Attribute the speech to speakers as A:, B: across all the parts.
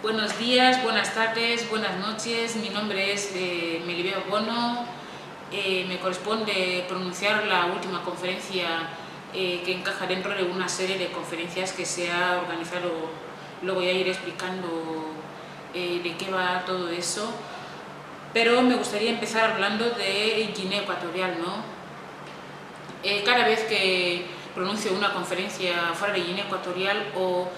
A: Buenos días, buenas tardes, buenas noches. Mi nombre es Melibea Bono. Me corresponde pronunciar la última conferencia que encaja dentro de una serie de conferencias que se ha organizado. Luego ya iré explicando de qué va todo eso. Pero me gustaría empezar hablando de Guinea Ecuatorial, ¿no? Cada vez que pronuncio una conferencia fuera de Guinea Ecuatorial o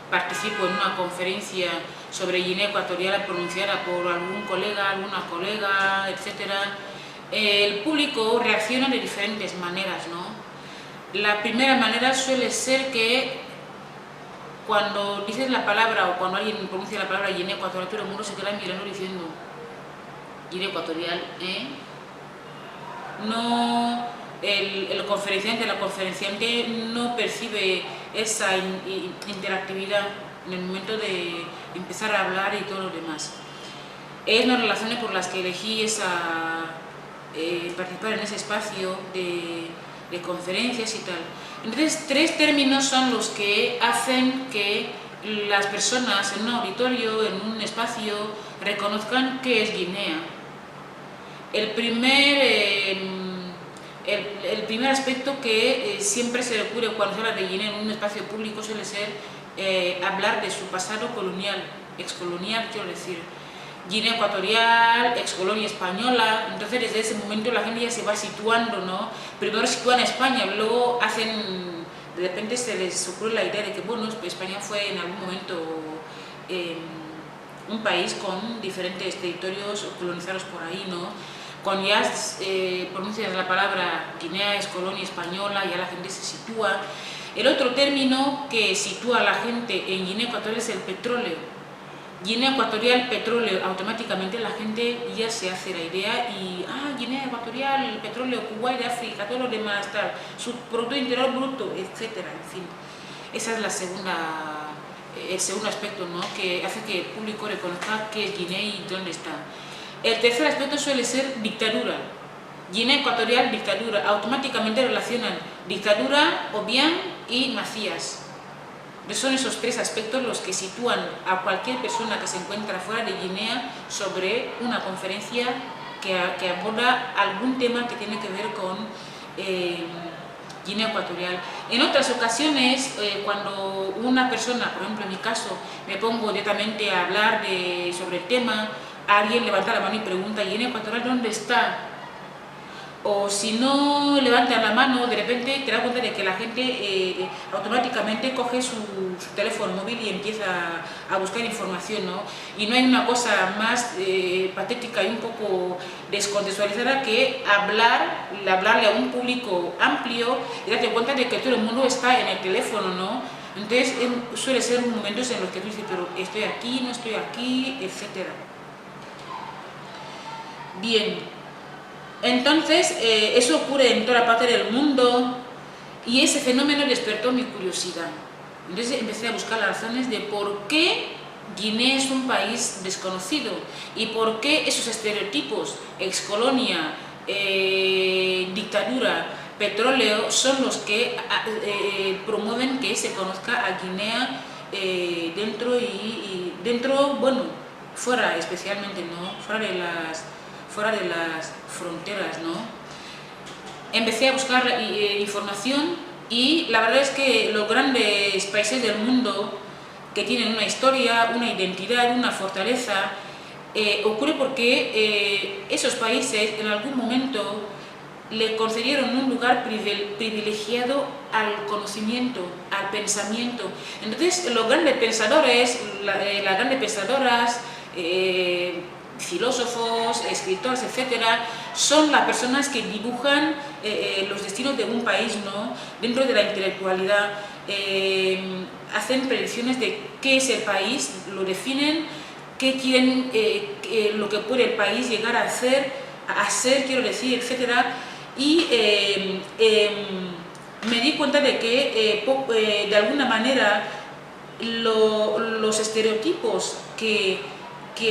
A: participo en una conferencia sobre Guinea Ecuatorial pronunciada por algún colega, alguna colega, etc., el público reacciona de diferentes maneras, ¿no? La primera manera suele ser que cuando dices la palabra o cuando alguien pronuncia la palabra Guinea Ecuatorial, todo el mundo se queda mirando diciendo Guinea Ecuatorial, ¿eh? No, el conferenciante, la conferenciante no percibe esa interactividad en el momento de empezar a hablar y todo lo demás. Es las razones por las que elegí participar en ese espacio de conferencias y tal. Entonces, tres términos son los que hacen que las personas en un auditorio, en un espacio, reconozcan qué es Guinea. El primer aspecto que siempre se le ocurre cuando se habla de Guinea en un espacio público suele ser hablar de su pasado colonial, excolonial, quiero decir. Guinea Ecuatorial, excolonia española. Entonces desde ese momento la gente ya se va situando, ¿no? Primero sitúan a España, luego de repente se les ocurre la idea de que, bueno, España fue en algún momento un país con diferentes territorios colonizados por ahí, ¿no? Cuando ya pronuncias la palabra Guinea es colonia española, ya la gente se sitúa. El otro término que sitúa a la gente en Guinea Ecuatorial es el petróleo. Guinea Ecuatorial, petróleo, automáticamente la gente ya se hace la idea y, Guinea Ecuatorial, el petróleo, Kuwait de África, todo lo demás, tal, su Producto Interior Bruto, etcétera, en fin. Esa es el segundo aspecto, ¿no?, que hace que el público reconozca qué es Guinea y dónde está. El tercer aspecto suele ser dictadura. Guinea Ecuatorial, dictadura. Automáticamente relacionan dictadura, Obiang y Macías. Son esos tres aspectos los que sitúan a cualquier persona que se encuentra fuera de Guinea sobre una conferencia que aborda algún tema que tiene que ver con Guinea Ecuatorial. En otras ocasiones, cuando una persona, por ejemplo en mi caso, me pongo directamente a hablar sobre el tema, alguien levanta la mano y pregunta, ¿Guinea Ecuatorial dónde está? O si no levantan la mano, de repente te das cuenta de que la gente automáticamente coge su teléfono móvil y empieza a buscar información, ¿no? Y no hay una cosa más patética y un poco descontextualizada que hablarle a un público amplio y darte cuenta de que todo el mundo está en el teléfono, ¿no? Entonces suele ser momentos en los que tú dices, pero estoy aquí, no estoy aquí, etc. Bien. Entonces, eso ocurre en toda parte del mundo y ese fenómeno despertó mi curiosidad. Entonces empecé a buscar las razones de por qué Guinea es un país desconocido y por qué esos estereotipos, excolonia, dictadura, petróleo, son los que promueven que se conozca a Guinea dentro, bueno, fuera especialmente, ¿no? Fuera de las fronteras, ¿no? Empecé a buscar información y la verdad es que los grandes países del mundo que tienen una historia, una identidad, una fortaleza, ocurre porque esos países en algún momento le concedieron un lugar privilegiado al conocimiento, al pensamiento. Entonces los grandes pensadores, las grandes pensadoras, filósofos, escritores, etcétera, son las personas que dibujan los destinos de un país, ¿no? Dentro de la intelectualidad, hacen predicciones de qué es el país, lo definen, qué quieren, lo que puede el país llegar a ser, quiero decir, etcétera. Y me di cuenta de que de alguna manera los estereotipos que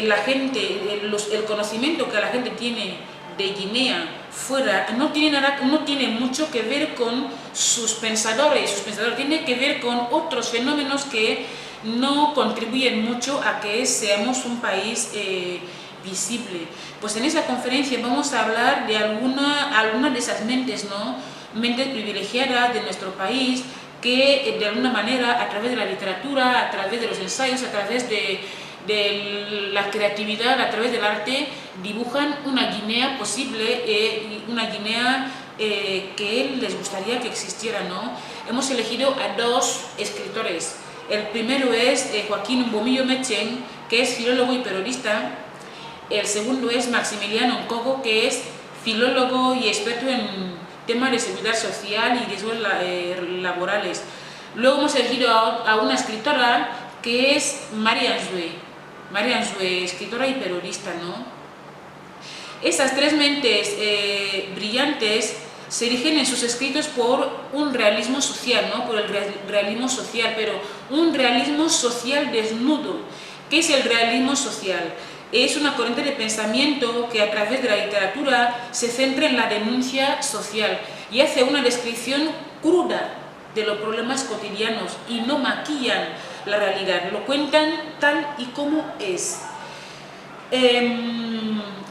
A: la gente, el conocimiento que la gente tiene de Guinea fuera, no tiene mucho que ver con sus pensadores, tiene que ver con otros fenómenos que no contribuyen mucho a que seamos un país visible. Pues en esa conferencia vamos a hablar de alguna de esas mentes, ¿no? Mentes privilegiadas de nuestro país que de alguna manera a través de la literatura, a través de los ensayos, a través de la creatividad, a través del arte, dibujan una Guinea posible, una Guinea que les gustaría que existiera, ¿no? Hemos elegido a dos escritores. El primero es Joaquín Bomillo Mechen, que es filólogo y periodista. El segundo es Maximiliano Nkogo, que es filólogo y experto en temas de seguridad social y riesgos laborales. Luego hemos elegido a una escritora que es María Anzue, escritora y periodista, ¿no? Estas tres mentes brillantes se erigen en sus escritos por un realismo social, ¿no? Por el realismo social, pero un realismo social desnudo. ¿Qué es el realismo social? Es una corriente de pensamiento que a través de la literatura se centra en la denuncia social y hace una descripción cruda de los problemas cotidianos y no maquillan la realidad, lo cuentan tal y como es.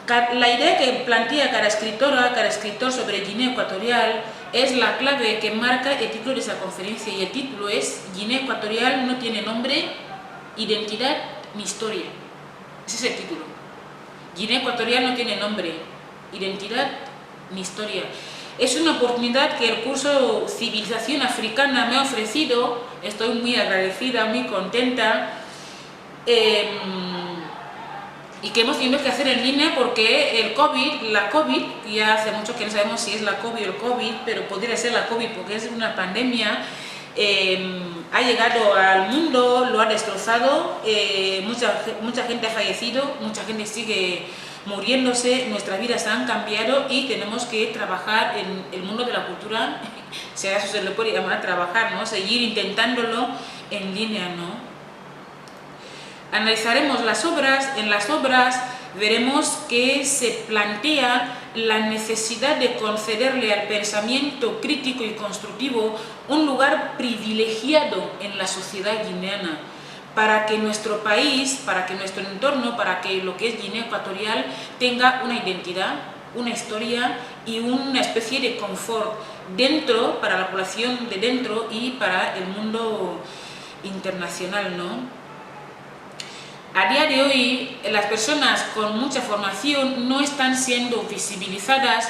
A: La idea que plantea cada escritor sobre Guinea Ecuatorial es la clave que marca el título de esa conferencia, y el título es Guinea Ecuatorial no tiene nombre, identidad ni historia. Ese es el título. Guinea Ecuatorial no tiene nombre, identidad ni historia. Es una oportunidad que el curso Civilización Africana me ha ofrecido. Estoy muy agradecida, muy contenta. Y que hemos tenido que hacer en línea porque la COVID, ya hace mucho que no sabemos si es la COVID o el COVID, pero podría ser la COVID porque es una pandemia, ha llegado al mundo, lo ha destrozado, mucha gente ha fallecido, mucha gente sigue muriéndose, nuestras vidas han cambiado y tenemos que trabajar en el mundo de la cultura, si acaso se le puede llamar trabajar, ¿no? Seguir intentándolo en línea, ¿no? Analizaremos las obras. En las obras veremos que se plantea la necesidad de concederle al pensamiento crítico y constructivo un lugar privilegiado en la sociedad guineana, para que nuestro país, para que nuestro entorno, para que lo que es Guinea Ecuatorial tenga una identidad, una historia y una especie de confort dentro, para la población de dentro y para el mundo internacional, ¿no? A día de hoy, las personas con mucha formación no están siendo visibilizadas,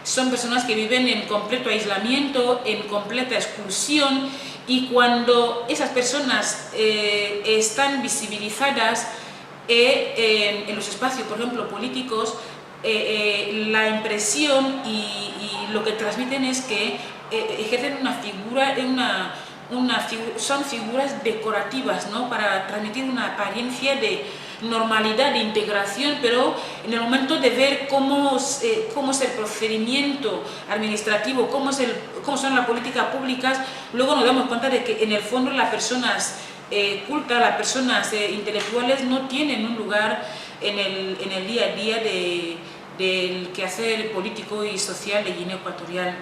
A: son personas que viven en completo aislamiento, en completa exclusión, y cuando esas personas están visibilizadas en los espacios, por ejemplo, políticos, la impresión y lo que transmiten es que ejercen una figura, son figuras decorativas, ¿no? Para transmitir una apariencia de normalidad, de integración, pero en el momento de ver cómo es el procedimiento administrativo, cómo son las políticas públicas, luego nos damos cuenta de que en el fondo las personas cultas, las personas intelectuales no tienen un lugar en el día a día del quehacer político y social de Guinea Ecuatorial.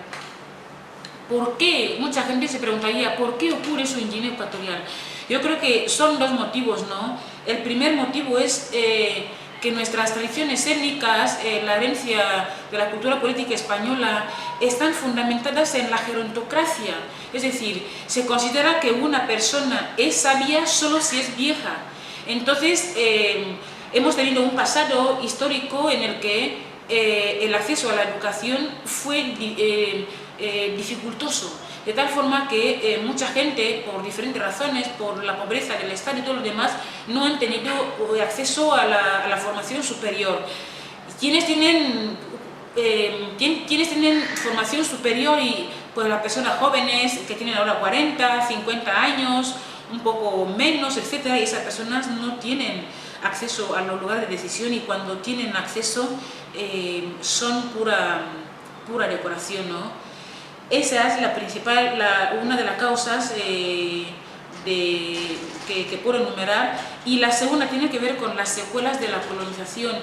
A: ¿Por qué? Mucha gente se preguntaría, ¿por qué ocurre eso en Guinea Ecuatorial? Yo creo que son dos motivos, ¿no? El primer motivo es que nuestras tradiciones étnicas, la herencia de la cultura política española, están fundamentadas en la gerontocracia. Es decir, se considera que una persona es sabia solo si es vieja. Entonces, hemos tenido un pasado histórico en el que el acceso a la educación fue dificultoso, de tal forma que mucha gente, por diferentes razones, por la pobreza del Estado y todo lo demás, no han tenido acceso a la formación superior. Quienes tienen formación superior, y pues las personas jóvenes que tienen ahora 40, 50 años, un poco menos, etcétera, y esas personas no tienen acceso a los lugares de decisión, y cuando tienen acceso son pura decoración, ¿no? Esa es la principal, una de las causas que puedo enumerar, y la segunda tiene que ver con las secuelas de la colonización.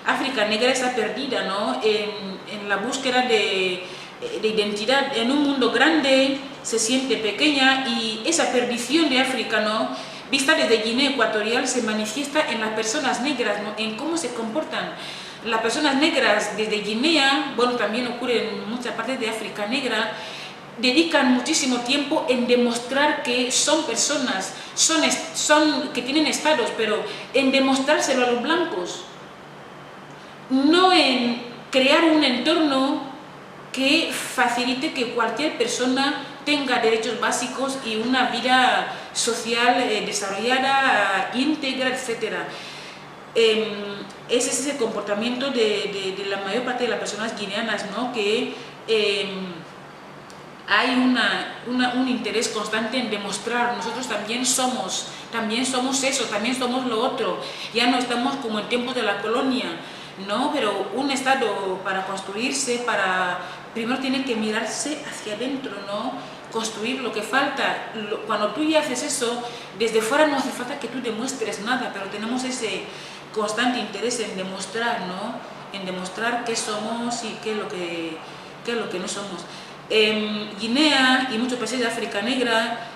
A: África negra está perdida, ¿no? en la búsqueda de identidad. En un mundo grande se siente pequeña, y esa perdición de África, ¿no? vista desde Guinea Ecuatorial se manifiesta en las personas negras, ¿no? En cómo se comportan las personas negras desde Guinea, bueno, también ocurre en muchas partes de África negra, dedican muchísimo tiempo en demostrar que son personas, que tienen estados, pero en demostrárselo a los blancos, no en crear un entorno que facilite que cualquier persona tenga derechos básicos y una vida social desarrollada, íntegra, etc. Ese es el comportamiento de la mayor parte de las personas guineanas, ¿no? Que hay un interés constante en demostrar, nosotros también somos eso, también somos lo otro, ya no estamos como en tiempos de la colonia, ¿no? Pero un Estado para construirse, primero tiene que mirarse hacia adentro, ¿no? Construir lo que falta. Cuando tú ya haces eso, desde fuera no hace falta que tú demuestres nada, pero tenemos ese constante interés en demostrar, ¿no? En demostrar qué somos y qué es lo que no somos. Guinea y muchos países de África negra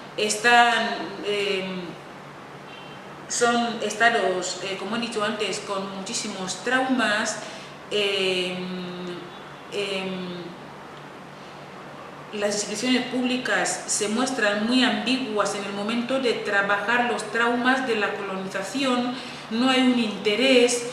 A: son estados, como he dicho antes, con muchísimos traumas. Las instituciones públicas se muestran muy ambiguas en el momento de trabajar los traumas de la colonización, no hay un interés,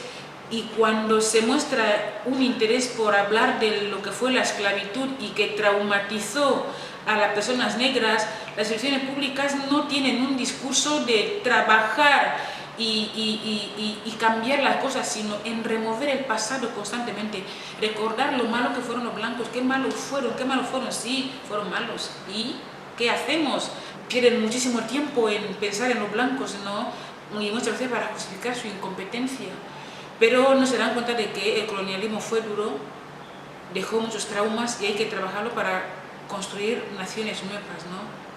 A: y cuando se muestra un interés por hablar de lo que fue la esclavitud y que traumatizó a las personas negras, las instituciones públicas no tienen un discurso de trabajar y cambiar las cosas, sino en remover el pasado constantemente, recordar lo malo que fueron los blancos, qué malos fueron, sí, fueron malos, ¿y qué hacemos? Pierden muchísimo tiempo en pensar en los blancos, ¿no? Y muchas veces para justificar su incompetencia, pero no se dan cuenta de que el colonialismo fue duro, dejó muchos traumas y hay que trabajarlo para construir naciones nuevas, ¿no?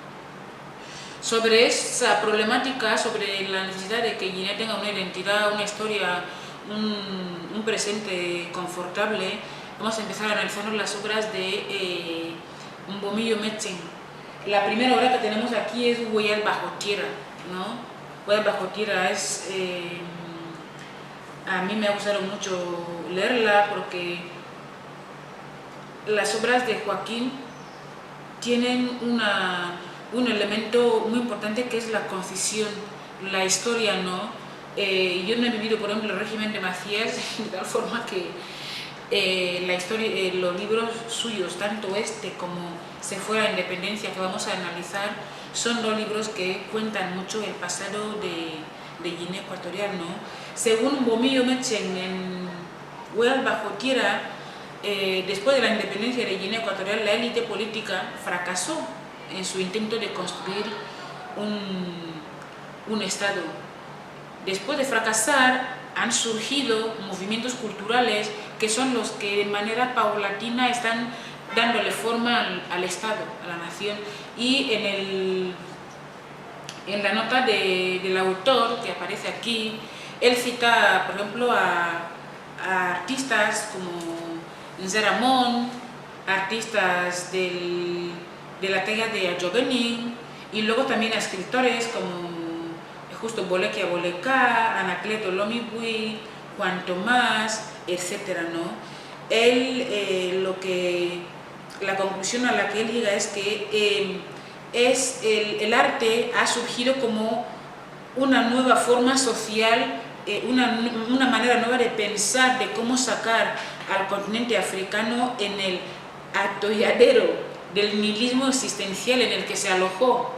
A: Sobre esa problemática, sobre la necesidad de que Guinea tenga una identidad, una historia, un presente confortable, vamos a empezar a analizar las obras de Mbomillo Metsing. La primera obra que tenemos aquí es Huellas bajo tierra, ¿no? Huellas bajo tierra es... a mí me ha gustado mucho leerla porque las obras de Joaquín tienen un elemento muy importante que es la concisión, la historia, ¿no? Yo no he vivido, por ejemplo, el régimen de Macías de tal forma que la historia, los libros suyos, tanto este como Se fue a la independencia, que vamos a analizar, son dos libros que cuentan mucho el pasado de Guinea Ecuatorial, ¿no? Según Mbomillo Metsing en Huellas bajo tierra, después de la independencia de Guinea Ecuatorial, la élite política fracasó en su intento de construir un Estado. Después de fracasar, han surgido movimientos culturales que son los que de manera paulatina están dándole forma al Estado, a la nación. Y en la nota del autor que aparece aquí, él cita, por ejemplo, a artistas como Nzeramon, artistas de la talla de Ajovenin, y luego también a escritores como Justo Bolequia Boleca, Anacleto Lomibui, Juan Tomás, etc., ¿no? Él, la conclusión a la que él llega es que el arte ha surgido como una nueva forma social, una manera nueva de pensar, de cómo sacar al continente africano en el atolladero del nihilismo existencial en el que se alojó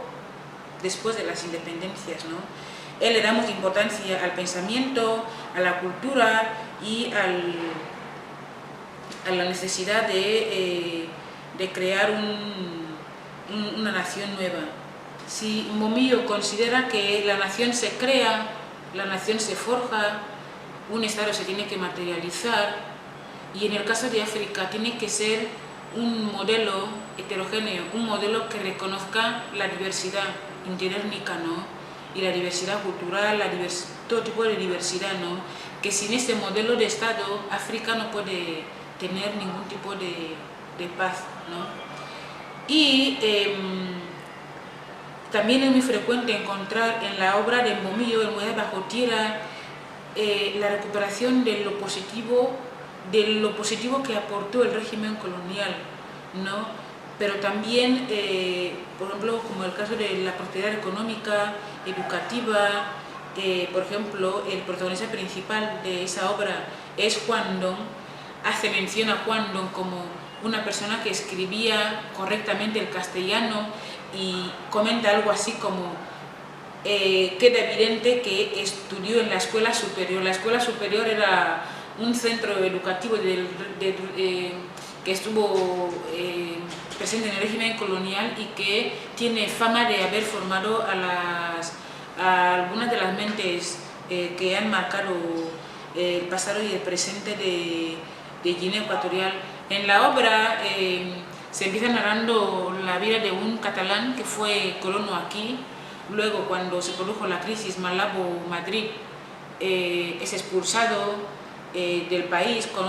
A: después de las independencias, ¿no? Él le damos importancia al pensamiento, a la cultura y a la necesidad de crear una nación nueva. Si Mbomillo considera que la nación se crea, la nación se forja, un Estado se tiene que materializar, y en el caso de África tiene que ser un modelo heterogéneo, un modelo que reconozca la diversidad interétnica, ¿no? Y la diversidad cultural, todo tipo de diversidad, ¿no? Que sin este modelo de Estado, África no puede tener ningún tipo de paz, ¿no? Y también es muy frecuente encontrar en la obra de Embomillo, en Mujeres bajo tierra, la recuperación de lo positivo que aportó el régimen colonial, ¿no? Pero también, por ejemplo, como el caso de la prosperidad económica, educativa, por ejemplo, el protagonista principal de esa obra es Juan Dong. Hace mención a Juan Dong como una persona que escribía correctamente el castellano y comenta algo así como queda evidente que estudió en la escuela superior. La escuela superior era un centro educativo que estuvo presente en el régimen colonial y que tiene fama de haber formado a algunas de las mentes que han marcado el pasado y el presente de Guinea Ecuatorial. En la obra se empieza narrando la vida de un catalán que fue colono aquí. Luego, cuando se produjo la crisis Malabo-Madrid, es expulsado del país con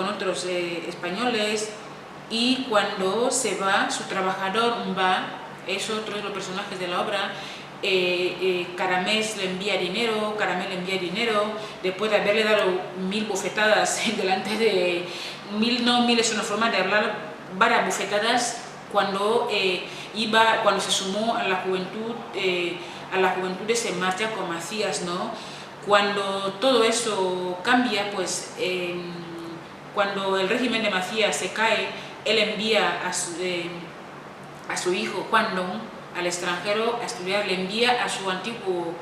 A: otros españoles, y cuando se va, su trabajador va, es otro de los personajes de la obra. Caramel le envía dinero, después de haberle dado 1000 bofetadas delante de... mil es una forma de hablar, varias bofetadas cuando se sumó a la juventud de Se Marcha con Macías, ¿no? Cuando todo eso cambia, pues cuando el régimen de Macías se cae, él envía a su hijo Juan Dong al extranjero a estudiar, le envía a su antiguo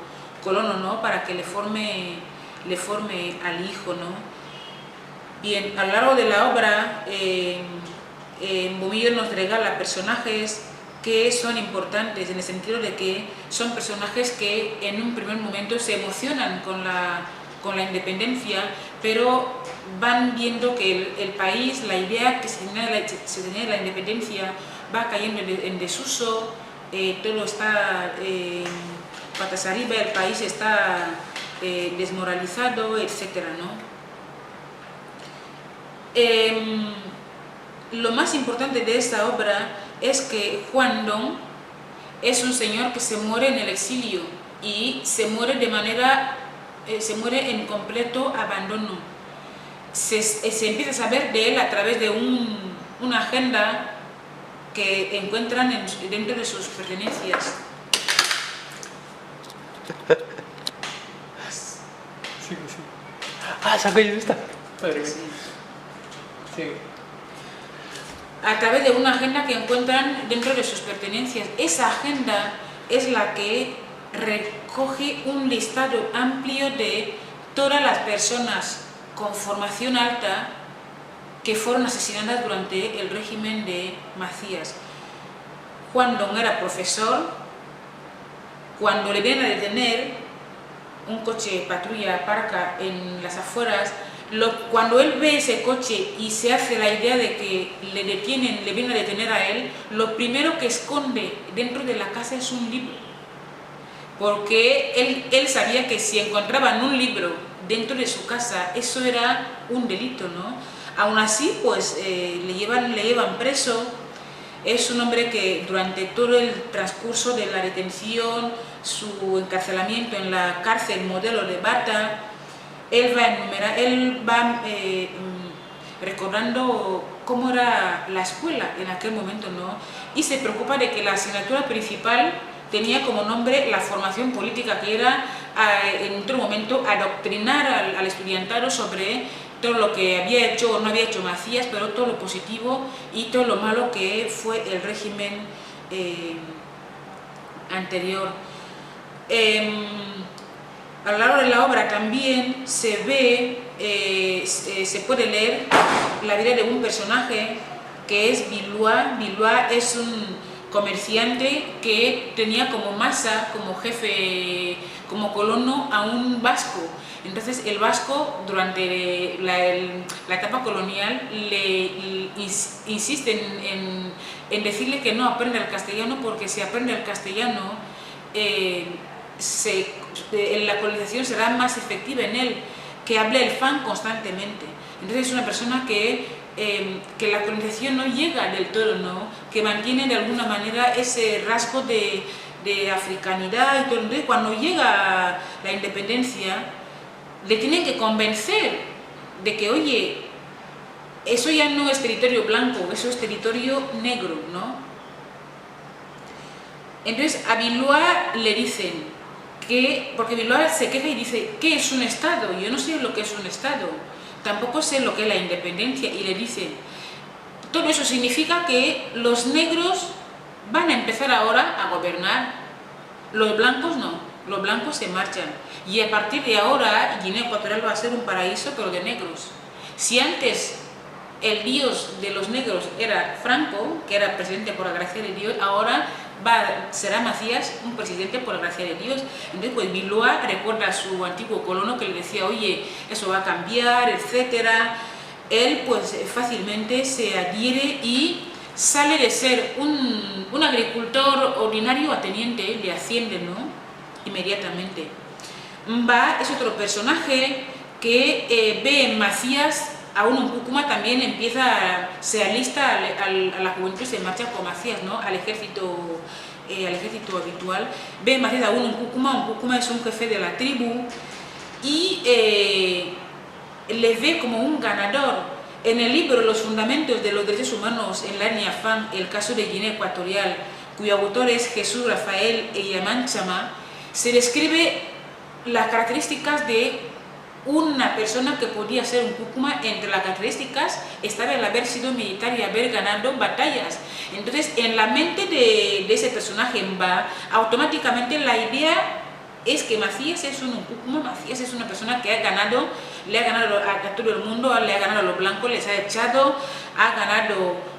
A: colono, ¿no? Para que le forme al hijo, ¿no? Bien, a lo largo de la obra, Embomillo nos regala personajes que son importantes en el sentido de que son personajes que en un primer momento se emocionan con la independencia, pero van viendo que el país, la idea que se tenía de la independencia va cayendo en desuso, todo está patas arriba, el país está desmoralizado, etc., ¿no? Lo más importante de esta obra es que Juan Dong es un señor que se muere en el exilio y se muere en completo abandono. Se empieza a saber de él a través de una agenda que encuentran dentro de sus pertenencias.
B: Sí. Ah, saco yo esta. Sí. Sí.
A: A través de una agenda que encuentran dentro de sus pertenencias. Esa agenda es la que recoge un listado amplio de todas las personas con formación alta que fueron asesinadas durante el régimen de Macías. Juan Dong era profesor. Cuando le vienen a detener, un coche patrulla aparca en las afueras. Cuando él ve ese coche y se hace la idea de que le vienen a detener a él, lo primero que esconde dentro de la casa es un libro. Porque él sabía que si encontraban un libro dentro de su casa, eso era un delito, ¿no? Aún así, pues le llevan preso. Es un hombre que durante todo el transcurso de la detención, su encarcelamiento en la cárcel modelo de Bata, él va recordando cómo era la escuela en aquel momento, ¿no? Y se preocupa de que la asignatura principal tenía como nombre la formación política, que era en otro momento adoctrinar al estudiantado sobre todo lo que había hecho o no había hecho Macías, pero todo lo positivo y todo lo malo que fue el régimen anterior. A lo largo de la obra también se puede leer la vida de un personaje que es Bilua. Bilua es un comerciante que tenía como masa, como jefe, como colono a un vasco. Entonces el vasco durante la etapa colonial le insiste en decirle que no aprenda el castellano, porque si aprende el castellano la colonización será más efectiva en él, que hable el fan constantemente. Entonces es una persona que que la colonización no llega del todo, ¿no? Que mantiene de alguna manera ese rasgo de africanidad y todo. Entonces, cuando llega la independencia, le tienen que convencer de que, oye, eso ya no es territorio blanco, eso es territorio negro, ¿no? Entonces a Villeroy le dicen que, porque Villeroy se queja y dice, ¿qué es un Estado? Yo no sé lo que es un Estado, tampoco sé lo que es la independencia, y le dicen, todo eso significa que los negros van a empezar ahora a gobernar, los blancos no, los blancos se marchan, y a partir de ahora Guinea Ecuatorial va a ser un paraíso pero de negros. Si antes el dios de los negros era Franco, que era presidente por la gracia de Dios, ahora será Macías un presidente por la gracia de Dios. Entonces, pues Villeroy recuerda a su antiguo colono que le decía, oye, eso va a cambiar, etcétera. Él pues fácilmente se adhiere y sale de ser un agricultor ordinario a teniente, le asciende, ¿no? Inmediatamente. Mba es otro personaje que ve en Macías a un Nkukuuma, también se alista a la juventud, se marcha con Macías, ¿no? al ejército habitual. Ve en Macías a un Nkukuuma es un jefe de la tribu y le ve como un ganador. En el libro Los Fundamentos de los Derechos Humanos en la etnia Fang, el caso de Guinea Ecuatorial, cuyo autor es Jesús Rafael Eyaman Chama, se describe las características de una persona que podía ser un Nkukuuma. Entre las características estaba el haber sido militar y haber ganado batallas. Entonces, en la mente de ese personaje Mba, automáticamente la idea es que Macías es un Nkukuuma, Macías es una persona que le ha ganado a todo el mundo, le ha ganado a los blancos, les ha echado,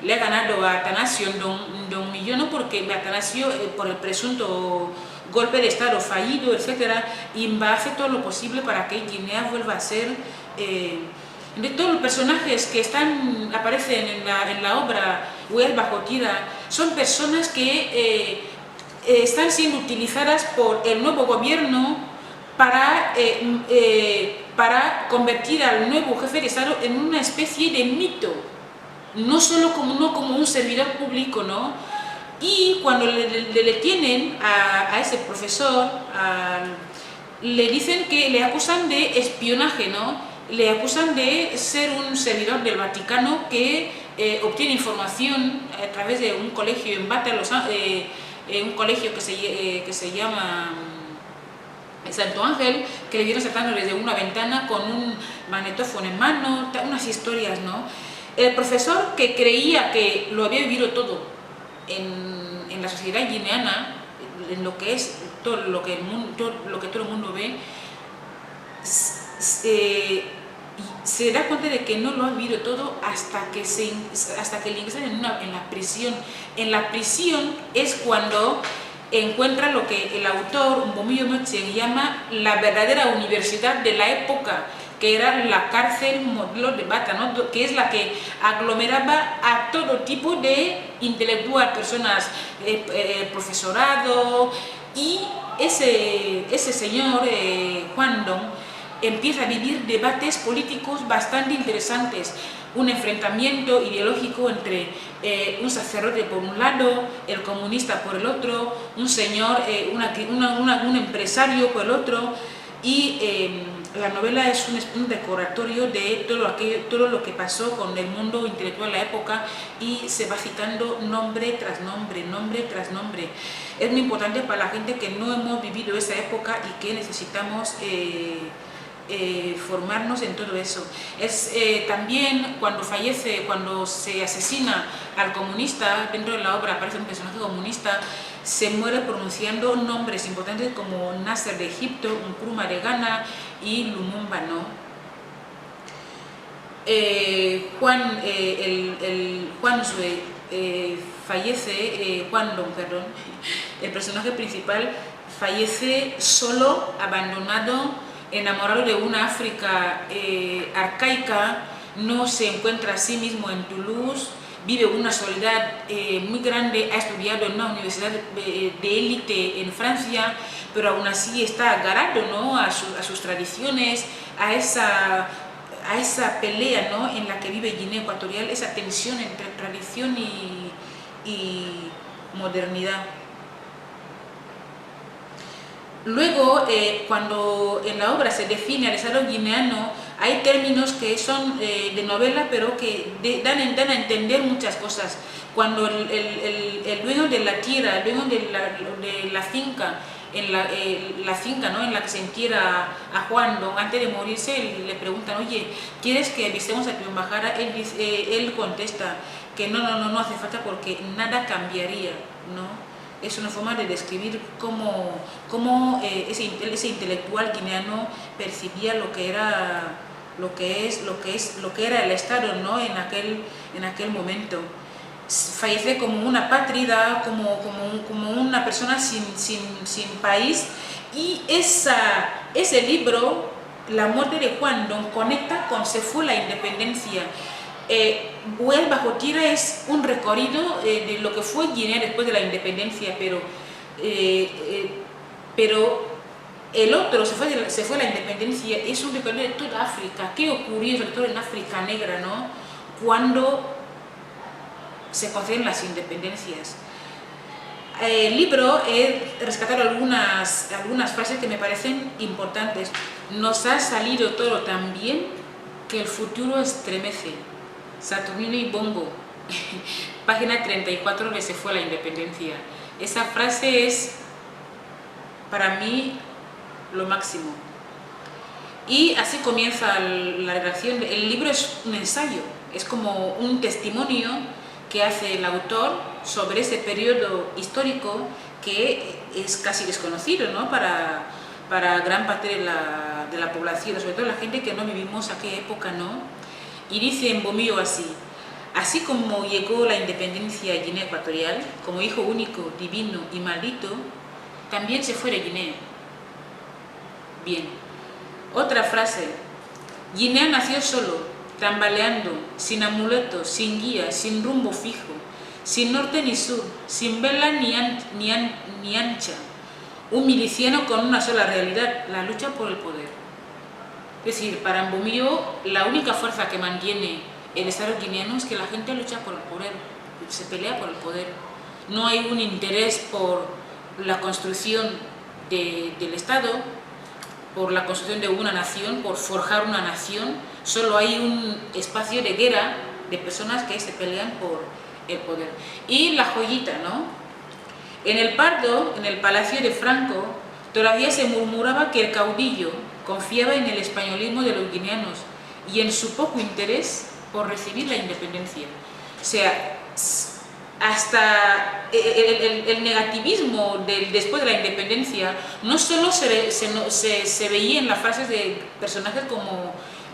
A: le ha ganado a Atanasio Don Millono, porque Atanasio, por el presunto golpe de estado fallido, etcétera, y Mba hace todo lo posible para que Guinea vuelva a ser de todos los personajes que aparecen en la obra Huel Bajo Tira, son personas que están siendo utilizadas por el nuevo gobierno para convertir al nuevo jefe de estado en una especie de mito, no como un servidor público, ¿no? Y cuando le detienen a ese profesor, le dicen que le acusan de espionaje, ¿no? Le acusan de ser un servidor del Vaticano que obtiene información a través de un colegio en Bata, un colegio que se llama Santo Ángel, que le vieron saltando desde una ventana con un magnetófono en mano, unas historias, ¿no? El profesor, que creía que lo había vivido todo en la sociedad guineana, en lo que es todo lo que todo el mundo ve, se da cuenta de que no lo ha vivido todo hasta que le ingresan en la prisión. En la prisión es cuando encuentra lo que el autor Mbomillo Mochen llama la verdadera universidad de la época, que era la cárcel modelo de Bata, ¿no? Que es la que aglomeraba a todo tipo de intelectual, personas, profesorado, y ese señor Juan Dong empieza a vivir debates políticos bastante interesantes, un enfrentamiento ideológico entre un sacerdote por un lado, el comunista por el otro, un señor, un empresario por el otro, y la novela es un decoratorio de todo lo que pasó con el mundo intelectual de la época, y se va citando nombre tras nombre, nombre tras nombre. Es muy importante para la gente que no hemos vivido esa época y que necesitamos formarnos en todo eso. También cuando se asesina al comunista, dentro de la obra aparece un personaje comunista, se muere pronunciando nombres importantes como Nasser de Egipto, Nkrumah de Ghana y Lumumba, ¿no? Juan Zue fallece, Juan Dong, perdón, el personaje principal fallece solo, abandonado, enamorado de una África arcaica, no se encuentra a sí mismo en Toulouse, vive una soledad muy grande, ha estudiado en una universidad de élite en Francia, pero aún así está agarrado, ¿no? a sus tradiciones, a a esa pelea, ¿no?, en la que vive Guinea Ecuatorial, esa tensión entre tradición y modernidad. Luego, cuando en la obra se define al Estado guineano, hay términos que son de novela, pero que dan a entender muchas cosas. Cuando el dueño de la tierra, el dueño de la finca, la finca, ¿no?, en la que se entierra a Juan Don, antes de morirse, le preguntan, oye, ¿quieres que visitemos a tu embajada? Él contesta que no hace falta porque nada cambiaría, ¿no? Es una forma de describir cómo ese intelectual guineano percibía lo que era el Estado, ¿no?, en aquel momento. Fallece como una apátrida, como una persona sin país, y ese libro, La muerte de Juan Don, conecta con Se fue la independencia. Huel bajo tierra es un recorrido de lo que fue Guinea después de la independencia, pero el otro, Se fue la independencia, es un recorrido de toda África. ¿Qué ocurrió sobre todo en África negra, ¿no?, cuando se conceden las independencias? El libro, he rescatado algunas frases que me parecen importantes. Nos ha salido todo tan bien que el futuro estremece. Saturnino y Bongo, página 34 de Se fue la independencia. Esa frase es, para mí, lo máximo. Y así comienza la redacción. El libro es un ensayo, es como un testimonio que hace el autor sobre ese periodo histórico que es casi desconocido, ¿no?, para gran parte de la población, sobre todo la gente que no vivimos aquella época, ¿no? Y dice en Mbomío así como llegó la independencia a Guinea Ecuatorial, como hijo único, divino y maldito, también se fue de Guinea. Bien, otra frase. Guinea nació solo, tambaleando, sin amuletos, sin guía, sin rumbo fijo, sin norte ni sur, sin vela ni ancha, un miliciano con una sola realidad, la lucha por el poder. Es decir, para Mbomío, la única fuerza que mantiene el Estado guineano es que la gente lucha por el poder, se pelea por el poder. No hay un interés por la construcción del Estado, por la construcción de una nación, por forjar una nación. Solo hay un espacio de guerra de personas que se pelean por el poder. Y la joyita, ¿no? En el Pardo, en el palacio de Franco, todavía se murmuraba que el caudillo confiaba en el españolismo de los guineanos y en su poco interés por recibir la independencia. O sea, hasta el negativismo después de la independencia no solo se veía en las frases de personajes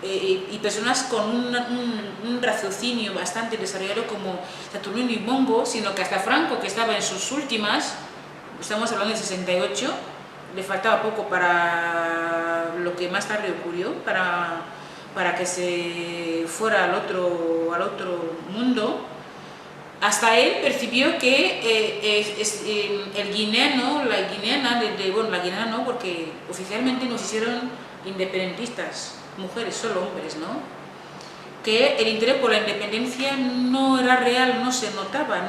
A: y personas con un raciocinio bastante desarrollado como Saturnino y Bongo, sino que hasta Franco, que estaba en sus últimas, estamos hablando del 68, le faltaba poco para lo que más tarde ocurrió, para que se fuera al otro mundo. Hasta él percibió que el guineano, la guineana no, porque oficialmente nos hicieron independentistas, mujeres, solo hombres, ¿no? Que el interés por la independencia no era real, no se notaba,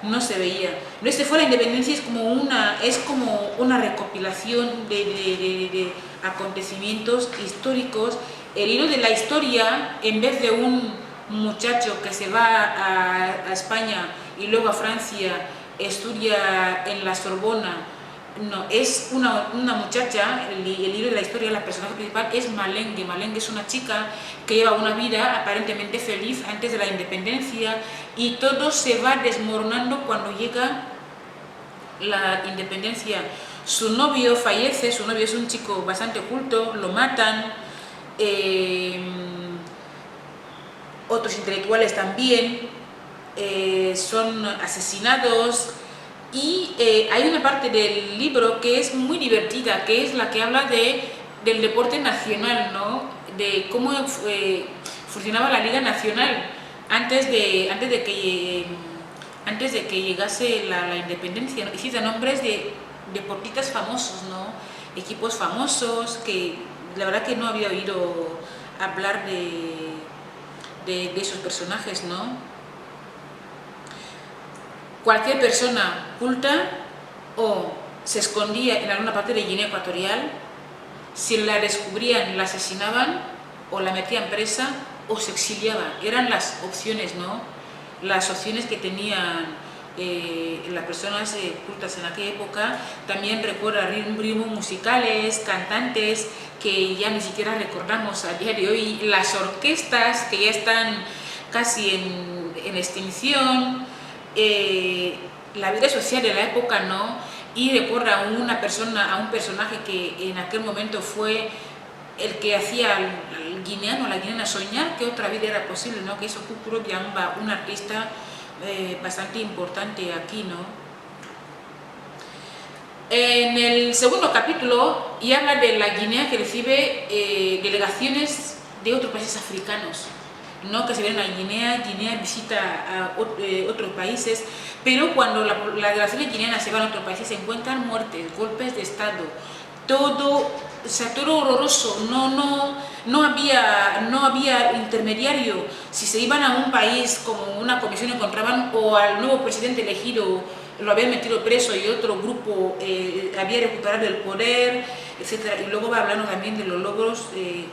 A: no se veía. No, Se fue la independencia es como una recopilación de acontecimientos históricos. El hilo de la historia, en vez de un muchacho que se va a España y luego a Francia, estudia en la Sorbona, no, es una muchacha. El hilo de la historia, la personaje principal es Malengue. Malengue es una chica que lleva una vida aparentemente feliz antes de la independencia, y todo se va desmoronando cuando llega la independencia. Su novio fallece, su novio es un chico bastante culto, lo matan, otros intelectuales también son asesinados. Y hay una parte del libro que es muy divertida, que es la que habla del deporte nacional, ¿no? De cómo funcionaba la Liga Nacional antes de que llegase la independencia, ¿no? Y cita nombres de deportistas famosos, ¿no? Equipos famosos que la verdad que no había oído hablar de esos personajes, ¿no? Cualquier persona culta o se escondía en alguna parte de Guinea Ecuatorial, si la descubrían la asesinaban o la metían presa o se exiliaba. Eran las opciones, ¿no? Las opciones que tenían las personas cultas en aquella época. También recuerda ritmos musicales, cantantes que ya ni siquiera recordamos a día de hoy, las orquestas que ya están casi en extinción, la vida social de la época, ¿no? Y recuerda a un personaje que en aquel momento fue el que hacía al guineano, la guineana soñar que otra vida era posible, ¿no? Que hizo Kukuro Biamba, un artista bastante importante aquí, ¿no? En el segundo capítulo ya habla de la Guinea que recibe delegaciones de otros países africanos, ¿no? Que se vienen a Guinea visita a otros países, pero cuando las delegaciones guineanas se van a otros países se encuentran muertes, golpes de estado, todo, o sea, todo horroroso, no había intermediario. Si se iban a un país como una comisión encontraban o al nuevo presidente elegido lo habían metido preso y otro grupo había recuperado el poder, etcétera. Y luego va hablando también de los logros de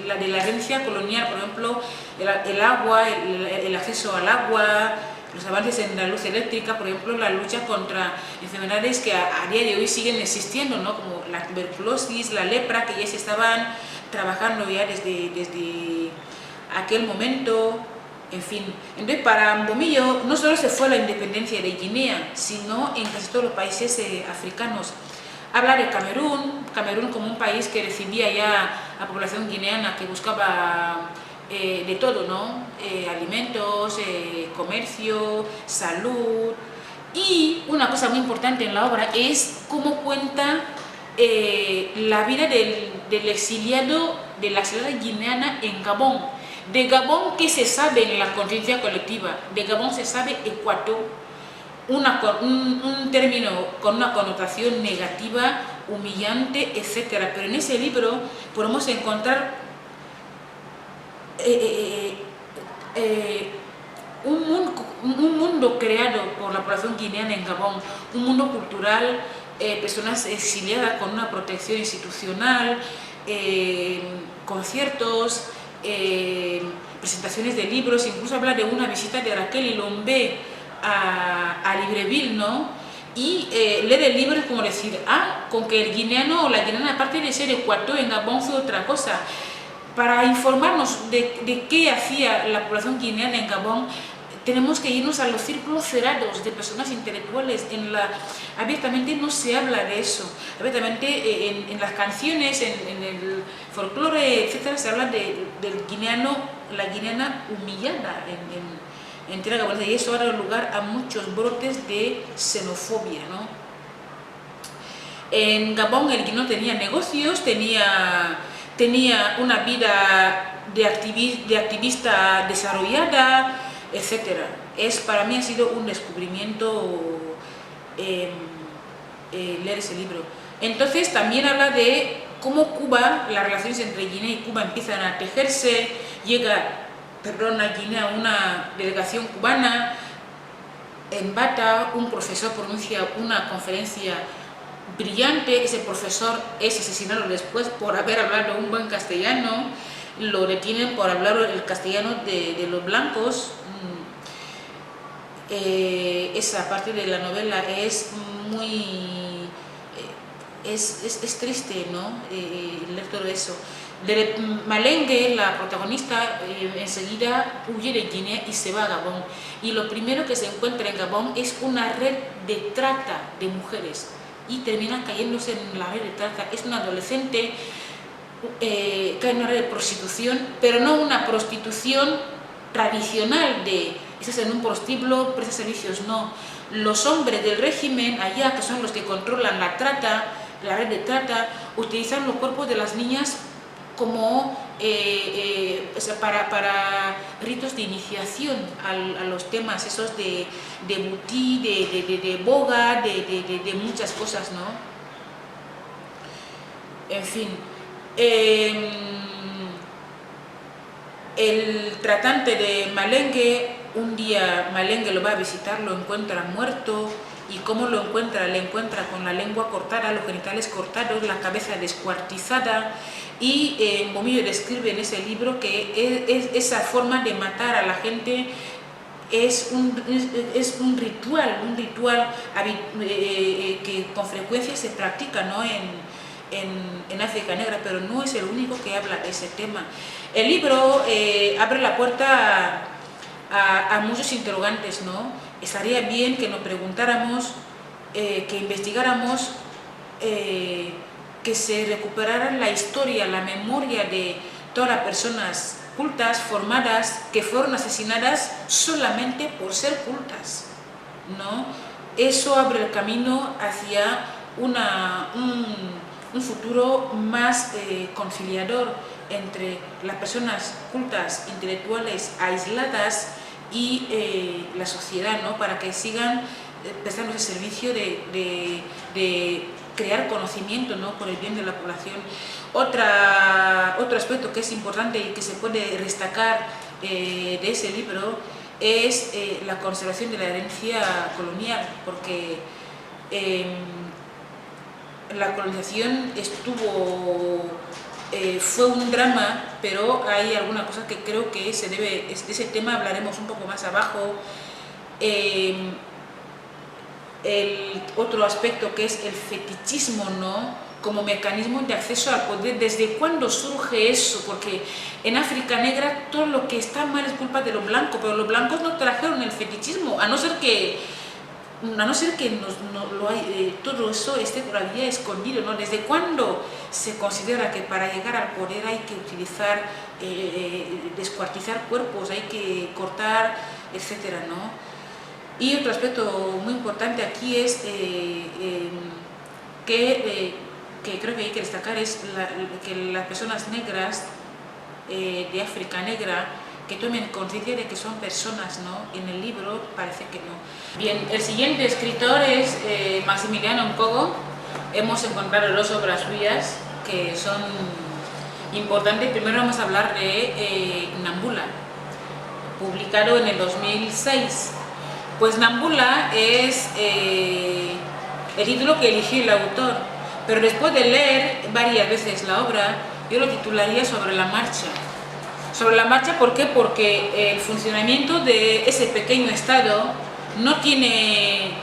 A: la herencia colonial, por ejemplo, el agua, el acceso al agua, los avances en la luz eléctrica, por ejemplo, la lucha contra enfermedades que a día de hoy siguen existiendo, ¿no? Como la tuberculosis, la lepra, que ya se estaban trabajando ya desde aquel momento. En fin, entonces para Mbomillo no solo se fue la independencia de Guinea, sino en casi todos los países africanos. Habla de Camerún como un país que recibía ya a población guineana que buscaba de todo, ¿no? Alimentos, comercio, salud. Y una cosa muy importante en la obra es cómo cuenta la vida del exiliado, de la exiliada guineana en Gabón. De Gabón, ¿qué se sabe en la conciencia colectiva? De Gabón se sabe Ecuador, un término con una connotación negativa, humillante, etc. Pero en ese libro podemos encontrar un mundo creado por la población guineana en Gabón, un mundo cultural, personas exiliadas con una protección institucional, conciertos, presentaciones de libros, incluso habla de una visita de Raquel Ilombé a Libreville, ¿no? Y leer el libro es como decir, con que el guineano o la guineana, aparte de ser Ecuador, en Gabón fue otra cosa. Para informarnos de qué hacía la población guineana en Gabón, tenemos que irnos a los círculos cerrados de personas intelectuales. Abiertamente no se habla de eso. Abiertamente en las canciones, en el folclore, etcétera, se habla del guineano, la guineana humillada en tierra gabonesa, y eso ha dado lugar a muchos brotes de xenofobia, ¿no? En Gabón el guineano tenía negocios, tenía una vida de activista desarrollada, etcétera. Para mí ha sido un descubrimiento leer ese libro. Entonces también habla de cómo Cuba, las relaciones entre Guinea y Cuba empiezan a tejerse, llega a Guinea una delegación cubana, en Bata un profesor pronuncia una conferencia brillante, ese profesor es asesinado después por haber hablado un buen castellano, lo detienen por hablar el castellano de los blancos. Esa parte de la novela es muy es triste, ¿no? Leer todo eso. Malengue, la protagonista, enseguida huye de Guinea y se va a Gabón, y lo primero que se encuentra en Gabón es una red de trata de mujeres y termina cayéndose en la red de trata. Es una adolescente, cae en una red de prostitución, pero no una prostitución tradicional de estás en un prostíbulo, prestas servicios, no. Los hombres del régimen allá, que son los que controlan la trata, la red de trata, utilizan los cuerpos de las niñas como para ritos de iniciación a los temas esos de butí, de boga, de muchas cosas, ¿no? En fin, El tratante de Malengue, un día Malengue lo va a visitar, lo encuentra muerto. ¿Y cómo lo encuentra? Le encuentra con la lengua cortada, los genitales cortados, la cabeza descuartizada. Y Momillo describe en ese libro que esa forma de matar a la gente es un ritual que con frecuencia se practica, ¿no?, en África Negra, pero no es el único que habla de ese tema. El libro abre la puerta a muchos interrogantes, ¿no? Estaría bien que nos preguntáramos, que investigáramos, que se recuperara la historia, la memoria de todas las personas cultas, formadas, que fueron asesinadas solamente por ser cultas, ¿no? Eso abre el camino hacia un futuro más conciliador entre las personas cultas, intelectuales, aisladas y la sociedad, ¿no?, para que sigan prestando ese servicio de crear conocimiento, ¿no?, por el bien de la población. Otro aspecto que es importante y que se puede destacar de ese libro es la conservación de la herencia colonial, porque la colonización fue un drama, pero hay alguna cosa que creo que de ese tema hablaremos un poco más abajo. El otro aspecto, que es el fetichismo, ¿no?, como mecanismo de acceso al poder. ¿Desde cuándo surge eso? Porque en África Negra todo lo que está mal es culpa de los blancos, pero los blancos no trajeron el fetichismo, a no ser que todo eso esté todavía escondido, ¿no? ¿Desde cuándo se considera que para llegar al poder hay que utilizar, descuartizar cuerpos, hay que cortar, etcétera, ¿no? Y otro aspecto muy importante aquí es que creo que hay que destacar es que las personas negras de África Negra que tomen conciencia de que son personas, ¿no? En el libro parece que no. Bien, el siguiente escritor es Maximiliano Mkogo. Hemos encontrado 2 obras suyas que son importantes. Primero vamos a hablar de Nambula, publicado en el 2006. Pues Nambula es el título que eligió el autor, pero después de leer varias veces la obra, yo lo titularía Sobre la marcha. Sobre la marcha, ¿por qué? Porque el funcionamiento de ese pequeño estado no tiene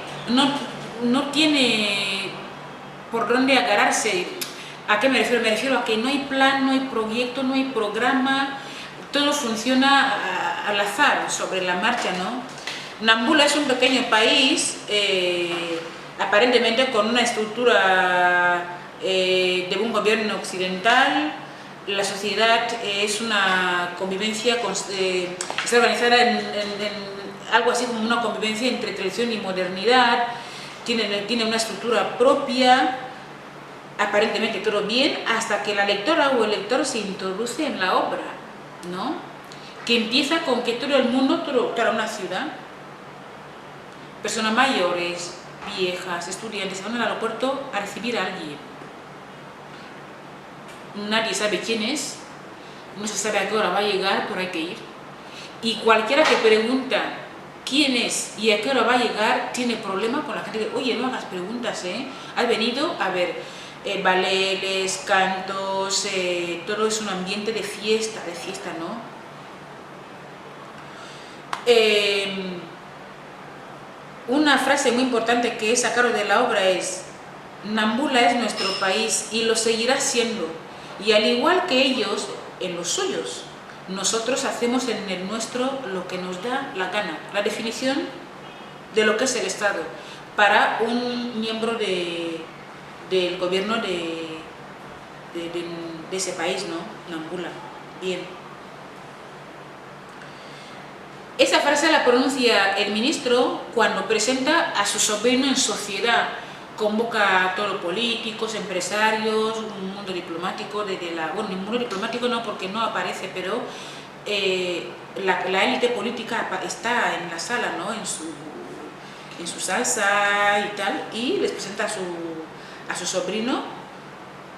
A: por dónde agarrarse. ¿A qué me refiero? Me refiero a que no hay plan, no hay proyecto, no hay programa, todo funciona al azar, sobre la marcha, ¿no? Nambula es un pequeño país, aparentemente con una estructura de un gobierno occidental. La sociedad es una convivencia, está organizada en algo así como una convivencia entre tradición y modernidad, tiene una estructura propia, aparentemente todo bien, hasta que la lectora o el lector se introduce en la obra, ¿no? Que empieza con que todo el mundo, toda una ciudad, personas mayores, viejas, estudiantes, se van al aeropuerto a recibir a alguien. Nadie sabe quién es, no se sabe a qué hora va a llegar, pero hay que ir. Y cualquiera que pregunta quién es y a qué hora va a llegar, tiene problema con la gente que, oye, no hagas preguntas, has venido a ver bailes, cantos, todo es un ambiente de fiesta, ¿no? Una frase muy importante que he sacado de la obra es: Nambula es nuestro país y lo seguirá siendo, y al igual que ellos, en los suyos, nosotros hacemos en el nuestro lo que nos da la gana. La definición de lo que es el Estado para un miembro del gobierno de ese país, ¿no? Nambula. Bien. Esa frase la pronuncia el ministro cuando presenta a su sobrino en sociedad. Convoca a todos los políticos, empresarios, un mundo diplomático, bueno, el mundo diplomático no, porque no aparece, pero la élite política está en la sala, ¿no? En su salsa y tal, y les presenta a su sobrino